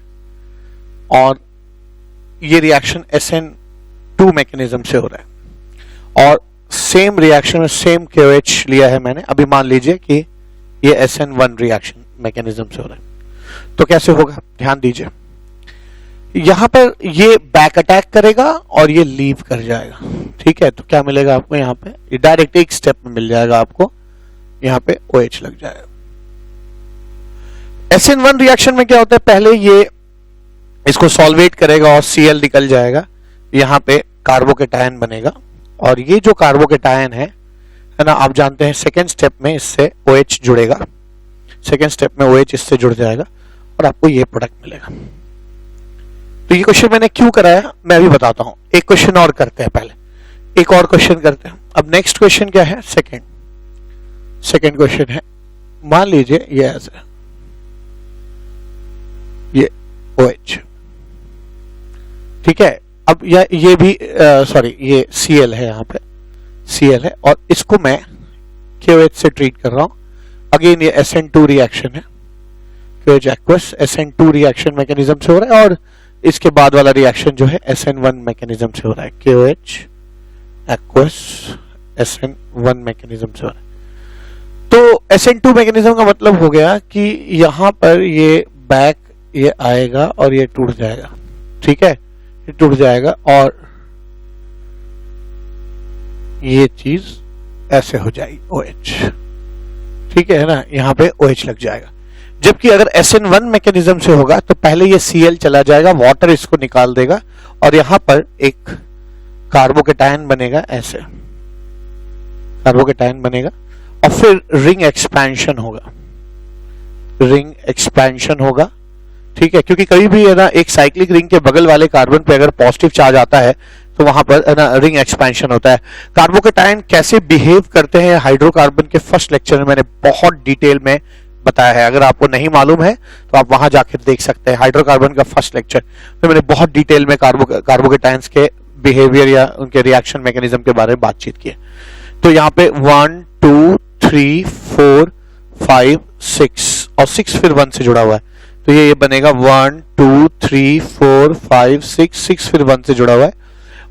और ये रिएक्शन SN2 मैकेनिज्म से हो रहा है, और सेम रिएक्शन में सेम KOH लिया है मैंने। अभी मान लीजिए कि ये SN1 रिएक्शन मैकेनिज्म से हो रहा है, तो कैसे होगा, ध्यान दीजिए। यहां पर ये बैक अटैक करेगा और ये लीव कर जाएगा, ठीक है। तो क्या मिलेगा आपको यहां पे, ये डायरेक्ट एक स्टेप में मिल जाएगा आपको, यहां पे OH लग जाएगा। SN1 रिएक्शन में क्या होता है, पहले ये इसको सॉल्वेट करेगा और Cl निकल जाएगा, यहां पे कार्बोकेटायन बनेगा, और ये जो कार्बोकेटायन है ना, आप जानते हैं सेकेंड स्टेप में इससे OH जुड़ेगा, सेकेंड स्टेप में OH इससे जुड़ जाएगा और आपको ये प्रोडक्ट मिलेगा। तो ये क्वेश्चन मैंने क्यों कराया मैं अभी बताता हूं। एक क्वेश्चन और करते हैं, पहले एक और क्वेश्चन करते हैं। अब नेक्स्ट क्वेश्चन क्या है, सेकेंड क्वेश्चन है, मान लीजिए ये ऐसा, ये OH, ठीक है। अब ये भी सॉरी ये Cl है, यहां पे Cl है, और इसको मैं KOH से ट्रीट कर रहा हूं। अगेन ये SN2 रिएक्शन है, KOH aqueous SN2 reaction mechanism से हो रहा है, और इसके बाद वाला रिएक्शन जो है SN1 मैकेनिज्म से हो रहा है, KOH एक्वस SN1 मैकेनिज्म से हो रहा है। तो SN2 मैकेनिज्म का मतलब हो गया कि यहां पर ये बैक ये आएगा और ये टूट जाएगा, ठीक है, ये टूट जाएगा और ये चीज ऐसे हो जाएगी OH, ठीक है ना, यहां पे OH लग जाएगा। जबकि अगर SN1 मैकेनिज्म से होगा तो पहले ये Cl चला जाएगा, वाटर इसको निकाल देगा और यहां पर एक कार्बोकेटायन बनेगा ऐसे, कार्बोकेटायन बनेगा और फिर रिंग एक्सपेंशन होगा, रिंग एक्सपेंशन होगा, ठीक है। क्योंकि कभी भी है ना एक साइक्लिक रिंग के बगल वाले कार्बन पे अगर पॉजिटिव चार्ज आता है तो वहां पर है ना रिंग एक्सपेंशन होता है। कार्बोकेटायन कैसे बिहेव करते हैं हाइड्रोकार्बन के फर्स्ट लेक्चर में मैंने बहुत डिटेल में बताया है, अगर आपको नहीं मालूम है तो आप वहां जाकर देख सकते हैं। हाइड्रोकार्बन का फर्स्ट लेक्चर में मैंने बहुत डिटेल में कार्बोकेटायंस के बिहेवियर या उनके रिएक्शन मैकेनिज्म के बारे में बातचीत की है। तो यहाँ पे 1 2 3 4 5 6 और 6 फिर 1 से जुड़ा हुआ है, तो ये बनेगा 1 2 3 4 5 6 फिर 1 से जुड़ा हुआ है,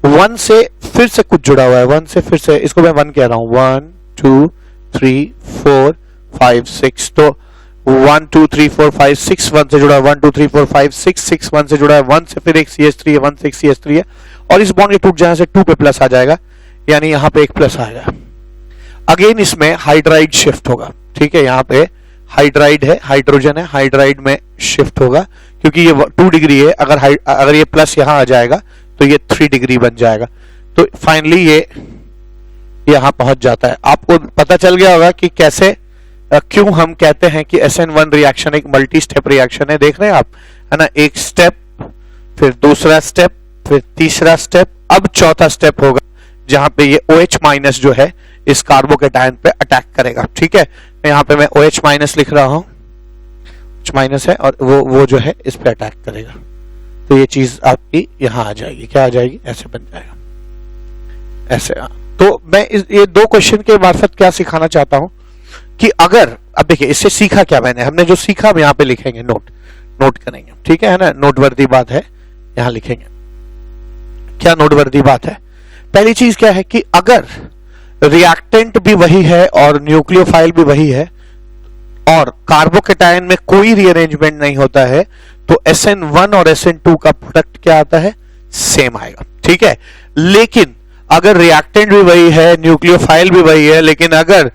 1 से फिर से कुछ जुड़ा हुआ है, 1 से फिर से, इसको मैं 1 कह रहा हूं, 1 2 3 4 5 6, तो 1 2 3 4 5 6 1 से जुड़ा है, 1 2 3 4 5 6 1 से जुड़ा है, 1 से फिर एक CH3 है, 1 से एक CH3 है और इस बॉन्ड के टूट जाने से 2 पे प्लस आ जाएगा, यानी यहां पे एक प्लस आएगा। अगेन इसमें हाइड्राइड शिफ्ट होगा, ठीक है, यहाँ पे हाइड्राइड है, हाइड्रोजन है, हाइड्राइड में शिफ्ट होगा क्योंकि ये 2 डिग्री है, अगर ये प्लस यहां आ जाएगा तो ये 3 डिग्री बन जाएगा, तो फाइनली ये यहां पहुंच जाता है। आपको पता चल गया होगा कि कैसे क्यों हम कहते हैं कि SN1 रिएक्शन एक मल्टी स्टेप रिएक्शन है। देख रहे हैं आप, है ना, एक स्टेप, फिर दूसरा स्टेप, फिर तीसरा स्टेप, अब चौथा स्टेप होगा जहां पे ये OH माइनस जो है इस कार्बोकेटायन पे अटैक करेगा, ठीक है। यहाँ पे मैं OH माइनस लिख रहा हूं, OH माइनस है और वो जो है इस पे अटैक करेगा, तो ये चीज आपकी यहां आ जाएगी, क्या आ जाएगी, ऐसे बन जाएगा, ऐसे। तो मैं ये 2 क्वेश्चन के मार्फत क्या सिखाना चाहता हूं कि अगर, अब देखिए इससे सीखा क्या मैंने, हमने जो सीखा हम यहाँ पे लिखेंगे, नोट करेंगे, ठीक है ना, नोटवर्दी बात है, यहां लिखेंगे क्या नोटवर्दी बात है। पहली चीज क्या है कि अगर रिएक्टेंट भी वही है और न्यूक्लियोफाइल भी वही है और कार्बोकेटायन में कोई रीअरेंजमेंट नहीं होता है, तो SN1 और SN2 का प्रोडक्ट क्या आता है, सेम आएगा, ठीक है। लेकिन अगर रिएक्टेंट भी वही है, न्यूक्लियोफाइल भी वही है, लेकिन अगर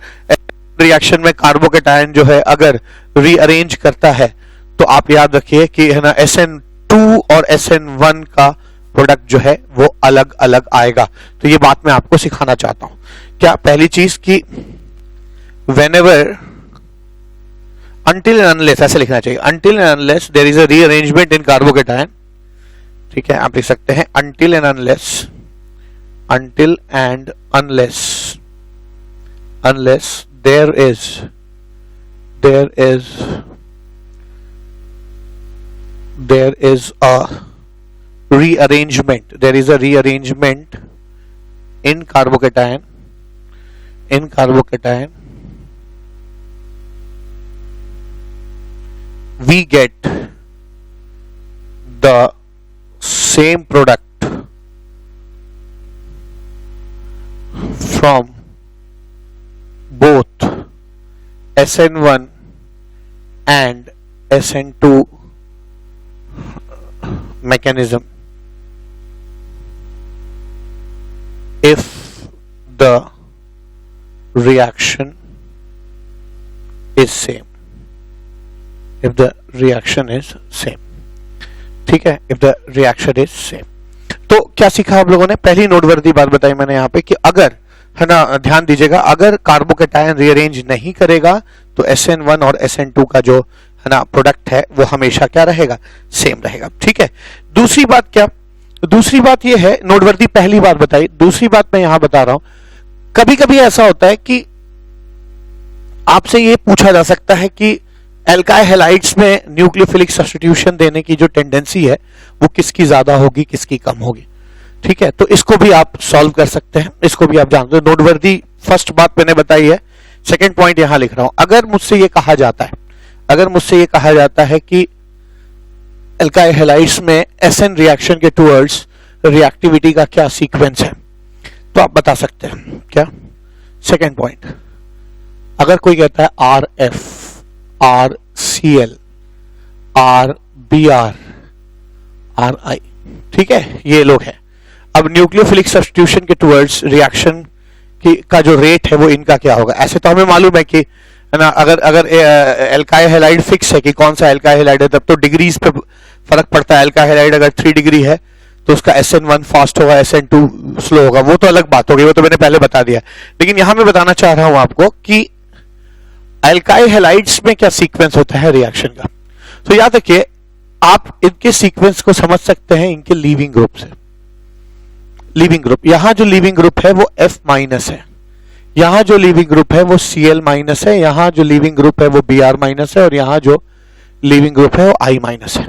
रिएक्शन में कार्बोकेटायन जो है अगर रीअरेंज करता है तो आप याद रखिए कि है ना SN2 और SN1 का प्रोडक्ट जो है वो अलग अलग आएगा। तो ये बात मैं आपको सिखाना चाहता हूं। क्या पहली चीज कि whenever, until and unless ऐसे लिखना चाहिए, until and unless there is a rearrangement in carbocation, ठीक है, आप लिख सकते हैं until and unless there is a rearrangement in carbocation, we get the same product from both SN1 and SN2 mechanism if the reaction is same, if the reaction is same, ठीक है, if the reaction is same। तो क्या सीखा आप लोगों ने, पहली noteworthy बात बताई मैंने यहाँ पे कि अगर, है ना, ध्यान दीजिएगा, अगर कार्बोकेटायन रीअरेंज नहीं करेगा तो SN1 और SN2 का जो है ना प्रोडक्ट है वो हमेशा क्या रहेगा, सेम रहेगा, ठीक है। दूसरी बात क्या, दूसरी बात ये है, नोटवर्दी पहली बात बताई, दूसरी बात मैं यहां बता रहा हूं, कभी कभी ऐसा होता है कि आपसे ये पूछा जा सकता है कि एल्काइल हैलाइड्स में न्यूक्लियोफिलिक सब्स्टिट्यूशन देने की जो टेंडेंसी है वो किसकी ज्यादा होगी, किसकी कम होगी, ठीक है। तो इसको भी आप सॉल्व कर सकते हैं, इसको भी आप जानते हो। नोटवर्दी फर्स्ट बात मैंने बताई है, सेकंड पॉइंट यहां लिख रहा हूं। अगर मुझसे ये कहा जाता है कि एल्काइल हैलाइड्स में SN रिएक्शन के टुवर्ड्स रिएक्टिविटी का क्या सीक्वेंस है, तो आप बता सकते हैं क्या। सेकंड पॉइंट, अगर कोई कहता है RF, RCl, RBr, RI, ठीक है, ये लोग हैं। अब न्यूक्लियोफिलिक सब्स्टिट्यूशन के टुवर्ड्स रिएक्शन की का जो रेट है वो इनका क्या होगा। ऐसे तो हमें मालूम है कि, है ना, अगर एल्काइल हैलाइड फिक्स है कि कौन सा एल्काइल हैलाइड है, तब तो डिग्रीज पे फर्क पड़ता है। एल्काइल हैलाइड अगर 3 डिग्री है तो उसका SN1 फास्ट होगा, SN2 स्लो होगा, वो तो अलग बात होगी, वो तो मैंने पहले बता दिया। लेकिन यहां मैं बताना चाह रहा हूं आपको कि एल्काइल हैलाइड्स में क्या सीक्वेंस होता है रिएक्शन का। तो याद रखिए, आप इनके सीक्वेंस को समझ सकते हैं इनके लीविंग ग्रुप से। लीविंग ग्रुप, यहां जो लीविंग ग्रुप है वो F माइनस है, यहां जो लीविंग ग्रुप है वो Cl माइनस है, यहां जो लीविंग ग्रुप है वो Br माइनस है, और यहां जो लीविंग ग्रुप है वो I माइनस है।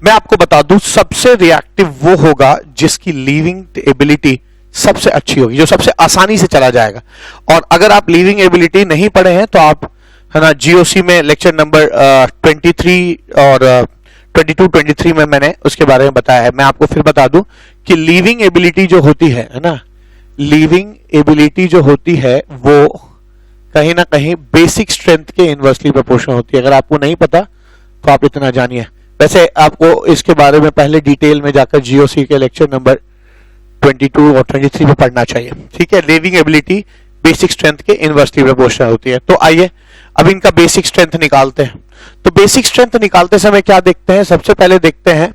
मैं आपको बता दूं, सबसे रिएक्टिव वो होगा जिसकी लीविंग एबिलिटी सबसे अच्छी होगी, जो सबसे आसानी से चला जाएगा। और अगर आप लीविंग एबिलिटी नहीं पढ़े हैं तो आप, है ना, GOC में लेक्चर नंबर 23 और 22-23 में मैंने उसके बारे में बताया है। मैं आपको फिर बता दूं कि लीविंग एबिलिटी जो होती है ना, लीविंग एबिलिटी जो होती है वो कहीं ना कहीं बेसिक स्ट्रेंथ के इनवर्सली प्रोपोर्शनल होती है। अगर आपको नहीं पता तो आप इतना जानिए। वैसे आपको इसके बारे में पहले डिटेल में जाकर GOC के लेक्चर नंबर 22 और 23 में पढ़ना चाहिए, ठीक है। लीविंग एबिलिटी बेसिक स्ट्रेंथ के इनवर्सली प्रोपोर्शनल होती है। तो आइए अब इनका बेसिक स्ट्रेंथ निकालते हैं। तो बेसिक स्ट्रेंथ निकालते समय क्या देखते हैं, सबसे पहले देखते हैं,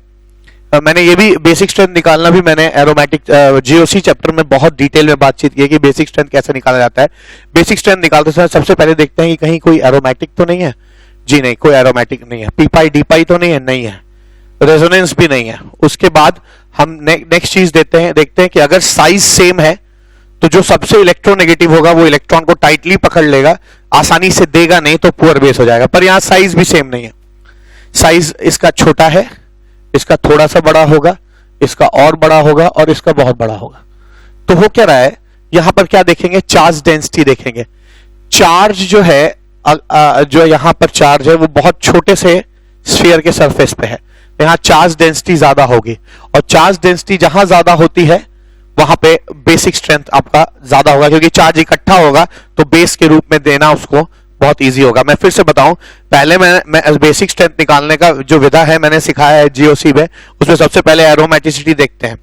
मैंने ये भी बेसिक स्ट्रेंथ निकालना भी मैंने एरोमेटिक GOC चैप्टर में बहुत डिटेल में बातचीत की है कि बेसिक स्ट्रेंथ कैसे निकाला जाता है। बेसिक स्ट्रेंथ निकालते समय सबसे पहले देखते हैं कि कहीं कोई एरोमेटिक तो नहीं है। जी नहीं, कोई एरोमेटिक नहीं है। पी पाई डी पाई तो नहीं है, नहीं है। रेजोनेंस भी नहीं है। उसके बाद हम नेक्स्ट चीज देखते हैं कि अगर साइज सेम है तो जो सबसे इलेक्ट्रोनेगेटिव होगा वो इलेक्ट्रॉन को टाइटली पकड़ लेगा, आसानी से देगा नहीं तो पुअर बेस हो जाएगा। पर यहां साइज भी सेम नहीं है। साइज इसका छोटा है, इसका थोड़ा सा बड़ा होगा, इसका और बड़ा होगा, और इसका बहुत बड़ा होगा। तो हो क्या रहा है, यहां पर क्या देखेंगे, चार्ज डेंसिटी देखेंगे। चार्ज जो है, जो यहां पर चार्ज है वो बहुत छोटे से स्फीयर के सरफेस पे है। यहां चार्ज डेंसिटी ज्यादा होगी, और चार्ज डेंसिटी जहां ज्यादा होती है वहां पे बेसिक स्ट्रेंथ आपका ज्यादा होगा, क्योंकि चार्ज इकट्ठा होगा तो बेस के रूप में देना उसको बहुत इजी होगा। मैं फिर से बताऊं, पहले मैं बेसिक स्ट्रेंथ निकालने का जो विधा है मैंने सिखाया है GOC में। उसमें सबसे पहले एरोमेटिसिटी देखते हैं,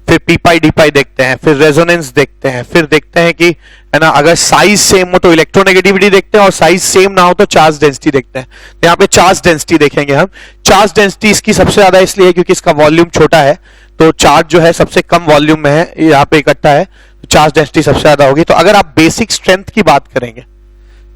फिर पी पाई डी पाई देखते हैं, फिर रेजोनेंस देखते हैं, फिर देखते हैं कि, है ना, अगर साइज सेम हो तो इलेक्ट्रोनेगेटिविटी देखते हैं, और साइज सेम ना हो तो चार्ज डेंसिटी देखते हैं। तो यहाँ पे चार्ज डेंसिटी देखेंगे हम। चार्ज डेंसिटी इसकी सबसे ज्यादा इसलिए क्योंकि इसका वॉल्यूम छोटा है, तो चार्ज जो है सबसे कम वॉल्यूम में है, यहाँ पे इकट्ठा है, तो चार्ज डेंसिटी सबसे ज्यादा होगी। तो अगर आप बेसिक स्ट्रेंथ की बात करेंगे,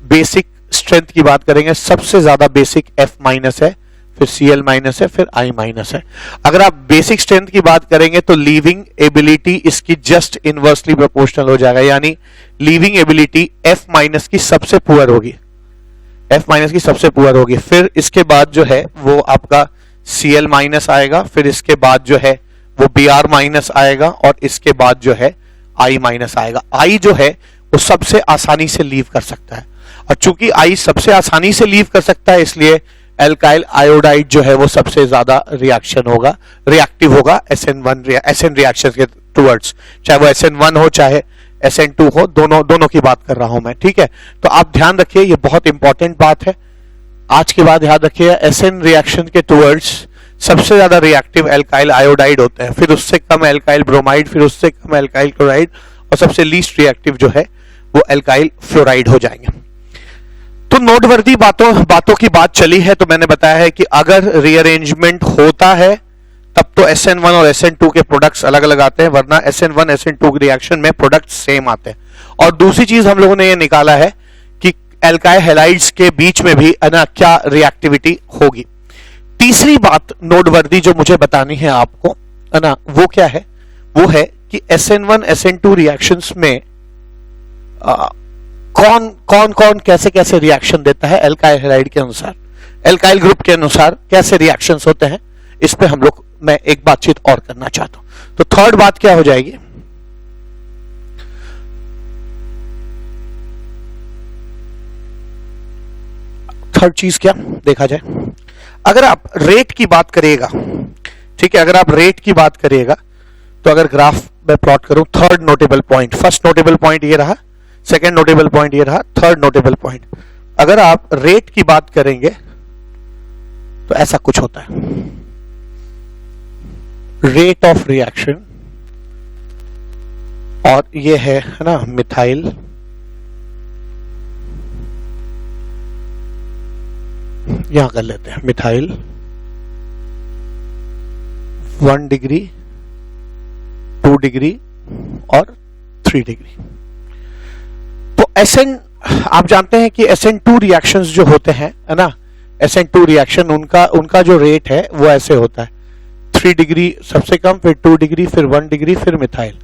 बेसिक स्ट्रेंथ की बात करेंगे, सबसे ज्यादा बेसिक F माइनस है, फिर Cl माइनस है, फिर I माइनस है। अगर आप बेसिक स्ट्रेंथ की बात करेंगे तो लीविंग एबिलिटी इसकी जस्ट इनवर्सली प्रोपोर्शनल हो जाएगा, यानी लीविंग एबिलिटी F माइनस की सबसे पुअर होगी, F माइनस की सबसे पुअर होगी। फिर इसके बाद जो है वो आपका Cl माइनस आएगा, फिर इसके बाद जो है वो Br माइनस आएगा, और इसके बाद जो है I माइनस आएगा। I जो है वो सबसे आसानी से लीव कर सकता है, और चूंकि I सबसे आसानी से लीव कर सकता है इसलिए एल्काइल आयोडाइड जो है वो सबसे ज्यादा रिएक्शन होगा, रिएक्टिव होगा SN रिएक्शन के टुवर्ड्स, चाहे वो SN1 हो चाहे SN2 हो, दोनों की बात कर रहा हूं मैं, ठीक है। तो आप ध्यान रखिए, ये बहुत इंपॉर्टेंट बात है। आज के बाद याद रखिए, SN रिएक्शन के टुवर्ड्स सबसे ज्यादा रिएक्टिव एल्काइल आयोडाइड होते हैं, फिर उससे कम एल्काइल ब्रोमाइड, फिर उससे कम एल्काइल क्लोराइड, और सबसे लीस्ट रिएक्टिव जो है वो एल्काइल फ्लोराइड हो जाएंगे। तो नोटवर्दी बातों की बात चली है, तो मैंने बताया है कि अगर रीअरेंजमेंट होता है तब तो SN1 और SN2 के प्रोडक्ट्स अलग अलग आते हैं, वरना SN1 SN2 रिएक्शन में प्रोडक्ट्स सेम आते हैं। और दूसरी चीज हम लोगों ने ये निकाला है कि एल्काइल हैलाइड्स के बीच में भी, है ना, क्या रिएक्टिविटी होगी। तीसरी बात नोटवर्दी जो मुझे बतानी है आपको, है ना, वो क्या है, वो है कि SN1 SN2 रिएक्शंस में कौन कैसे कैसे रिएक्शन देता है एल्काइल हैलाइड के अनुसार, एल्काइल ग्रुप के अनुसार कैसे रिएक्शंस होते हैं, इस पे हम लोग, मैं एक बातचीत और करना चाहता हूं। तो थर्ड बात क्या हो जाएगी, थर्ड चीज क्या देखा जाए, अगर आप रेट की बात करिएगा, ठीक है, अगर आप रेट की बात करिएगा तो अगर ग्राफ में प्लॉट करूं, third notable point, first notable point ये रहा, सेकेंड नोटेबल पॉइंट ये रहा, थर्ड नोटेबल पॉइंट, अगर आप रेट की बात करेंगे तो ऐसा कुछ होता है, रेट ऑफ रिएक्शन, और ये है ना मिथाइल, यहां कर लेते हैं मिथाइल 1 डिग्री 2 डिग्री और 3 डिग्री। तो SN आप जानते हैं कि SN2 रिएक्शंस जो होते हैं, है ना, SN2 रिएक्शन उनका जो रेट है वो ऐसे होता है 3 डिग्री सबसे कम, फिर 2 डिग्री, फिर 1 डिग्री, फिर मिथाइल।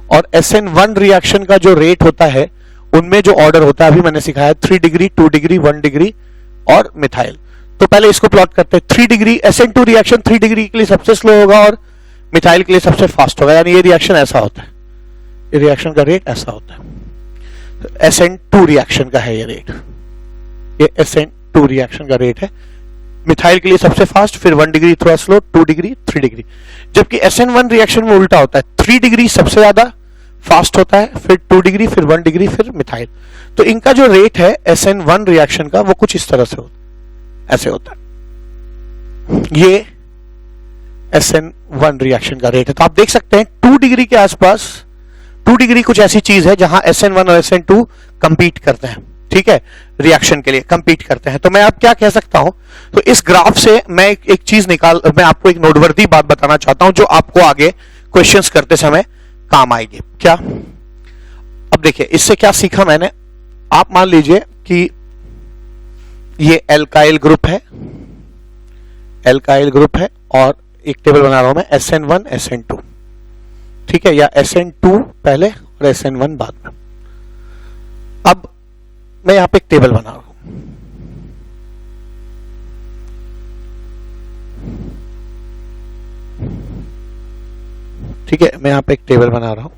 और SN1 रिएक्शन का जो रेट होता है उनमें जो ऑर्डर होता है अभी मैंने सिखाया 3 डिग्री, 2 डिग्री, 1 डिग्री और मिथाइल। तो पहले इसको प्लॉट करते हैं। 3 डिग्री SN2 रिएक्शन 3 डिग्री के लिए सबसे स्लो होगा और मिथाइल के लिए सबसे फास्ट होगा, यानी ये रिएक्शन ऐसा होता है, ये रिएक्शन का रेट ऐसा होता है। तो SN2 रिएक्शन का है ये रेट, ये SN2 रिएक्शन का रेट है। मिथाइल के लिए सबसे फास्ट, फिर 1 डिग्री थोड़ा स्लो, 2 डिग्री, 3 डिग्री। जबकि SN1 रिएक्शन में उल्टा होता है, 3 डिग्री सबसे ज्यादा फास्ट होता है, फिर 2 डिग्री, फिर 1 डिग्री, फिर मिथाइल। तो इनका जो रेट है SN1 रिएक्शन का वो कुछ इस तरह से होता है, ऐसे होता है। ये SN1 रिएक्शन का रेट है। तो आप देख सकते हैं 2 डिग्री के आसपास, 2 डिग्री कुछ ऐसी चीज है जहां SN1 और SN2 कंपीट करते हैं, ठीक है, रिएक्शन के लिए कंपीट करते हैं। तो मैं अब क्या कह सकता हूं, तो इस ग्राफ से मैं एक चीज मैं आपको एक नोटवर्दी बात बताना चाहता हूं जो आपको आगे क्वेश्चंस करते समय काम आएगी। क्या? अब देखिए इससे क्या सीखा मैंने। आप मान लीजिए कि ये एल्काइल ग्रुप है, एल्काइल ग्रुप है और एक टेबल बना रहा हूं मैं SN1 SN2, ठीक है, या SN2 पहले और SN1 बाद में। अब मैं यहां पे एक टेबल बना रहा हूं, ठीक है, मैं यहां पे एक टेबल बना रहा हूं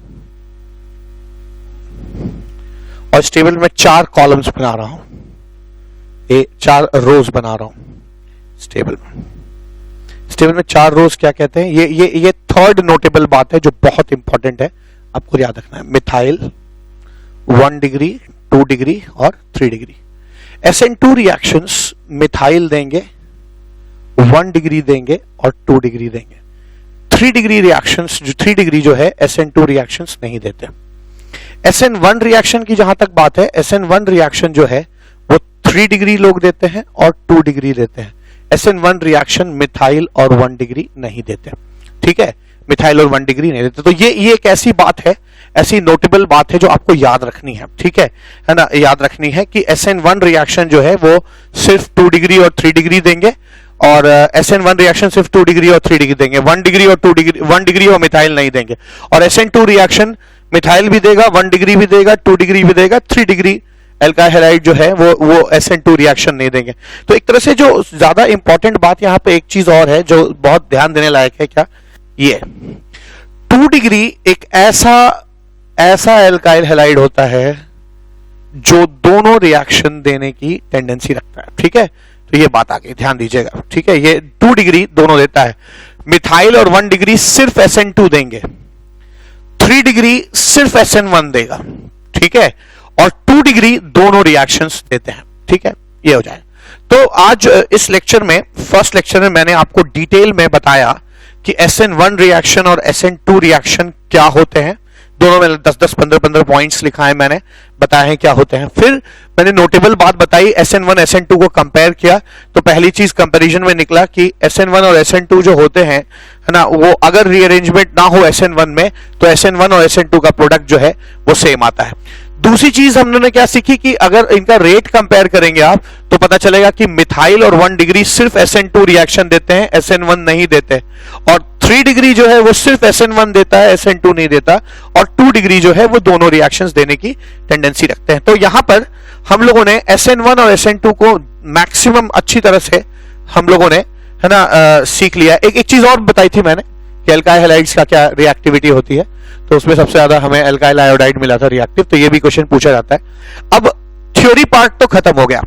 और इस टेबल में 4 कॉलम्स बना रहा हूं, ये 4 रोज बना रहा हूं इस टेबल में। इस टेबल में 4 रोज क्या कहते हैं, ये थर्ड नोटेबल बात है जो बहुत इंपॉर्टेंट है, आपको याद रखना है। मिथाइल 1 डिग्री, 2 डिग्री और 3 डिग्री। SN2 रिएक्शंस मिथाइल देंगे, 1 डिग्री देंगे और 2 डिग्री देंगे। 3 डिग्री रिएक्शंस, जो 3 डिग्री जो है SN2 रिएक्शंस नहीं देते। SN1 रिएक्शन की जहां तक बात है, SN1 रिएक्शन जो है वो 3 डिग्री लोग देते हैं और 2 डिग्री देते हैं। SN1 रिएक्शन मिथाइल और 1 डिग्री नहीं देते, ठीक है, मिथाइल और 1 डिग्री नहीं देते। तो ये एक ऐसी बात है, ऐसी नोटेबल बात है जो आपको याद रखनी है, ठीक है ना, याद रखनी है कि SN1 रिएक्शन जो है वो सिर्फ 2 डिग्री और 3 डिग्री देंगे और SN1 रिएक्शन सिर्फ 2 डिग्री और 3 डिग्री देंगे, 1 डिग्री और 2 डिग्री, 1 डिग्री और मिथाइल नहीं देंगे। और SN2 रिएक्शन मिथाइल भी देगा, 1 डिग्री भी देगा, 2 डिग्री भी देगा, 3 डिग्री एल्काइल हैलाइड जो है वो SN2 रिएक्शन नहीं देंगे। तो एक तरह से जो ज्यादा इंपॉर्टेंट बात यहां पे एक चीज और है जो बहुत ध्यान देने लायक है, क्या ये 2 डिग्री एक ऐसा एल्काइल हैलाइड होता है जो दोनों रिएक्शन देने की टेंडेंसी रखता है, ठीक है, तो ये बात आगे ध्यान दीजिएगा, ठीक है। ये 2 डिग्री दोनों देता है, मिथाइल और 1 डिग्री सिर्फ SN2 देंगे, 3 डिग्री सिर्फ SN1 देगा, ठीक है, और 2 डिग्री दोनों रिएक्शंस देते हैं, ठीक है, ये हो जाए। तो आज इस लेक्चर में, फर्स्ट लेक्चर में मैंने आपको डिटेल में बताया कि SN1 रिएक्शन और SN2 रिएक्शन क्या होते हैं, दोनों में 10-10, 15-15 पॉइंट्स लिखा है मैंने, बताया है क्या होते हैं। फिर मैंने नोटेबल बात बताई, SN1 SN2 को कंपेयर किया, तो पहली चीज कंपैरिजन में निकला कि SN1 और SN2 जो होते हैं, है ना, वो अगर रीअरेंजमेंट ना हो SN1 में तो SN1 और SN2 का प्रोडक्ट जो है वो सेम आता है। दूसरी चीज हम लोगों ने क्या सीखी कि अगर इनका रेट कंपेयर करेंगे आप तो पता चलेगा कि मिथाइल और 1 डिग्री सिर्फ SN2 रिएक्शन देते हैं, SN1 नहीं देते, और 3 डिग्री जो है वो सिर्फ SN1 देता है, SN2 नहीं देता, और 2 डिग्री जो है वो दोनों रिएक्शंस देने की टेंडेंसी रखते हैं। तो यहां पर हम लोगों ने SN1 और SN2 को मैक्सिमम अच्छी तरह से हम लोगों ने, है ना, सीख लिया। एक चीज और बताई थी मैंने कि एल्काइल हैलाइड्स का क्या रिएक्टिविटी होती है, तो उसमें सबसे ज्यादा हमें एल्काइल आयोडाइड मिला था रिएक्टिव, तो ये भी क्वेश्चन पूछा जाता है। अब थ्योरी पार्ट तो खत्म हो गया,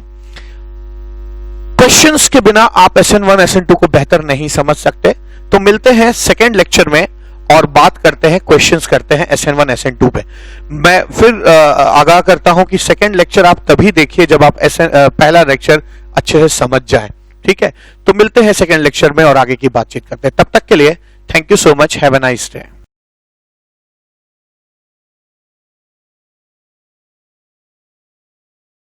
क्वेश्चंस के बिना आप SN1 SN2 को बेहतर नहीं समझ सकते। तो मिलते हैं सेकेंड लेक्चर में और बात करते हैं, क्वेश्चंस करते हैं SN1 SN2 पे। मैं फिर आगाह करता हूं कि सेकेंड लेक्चर आप तभी देखिए जब आप पहला लेक्चर अच्छे से समझ जाए, ठीक है। तो मिलते हैं सेकेंड लेक्चर में और आगे की बातचीत करते हैं। तब तक के लिए thank you so much, have a nice day.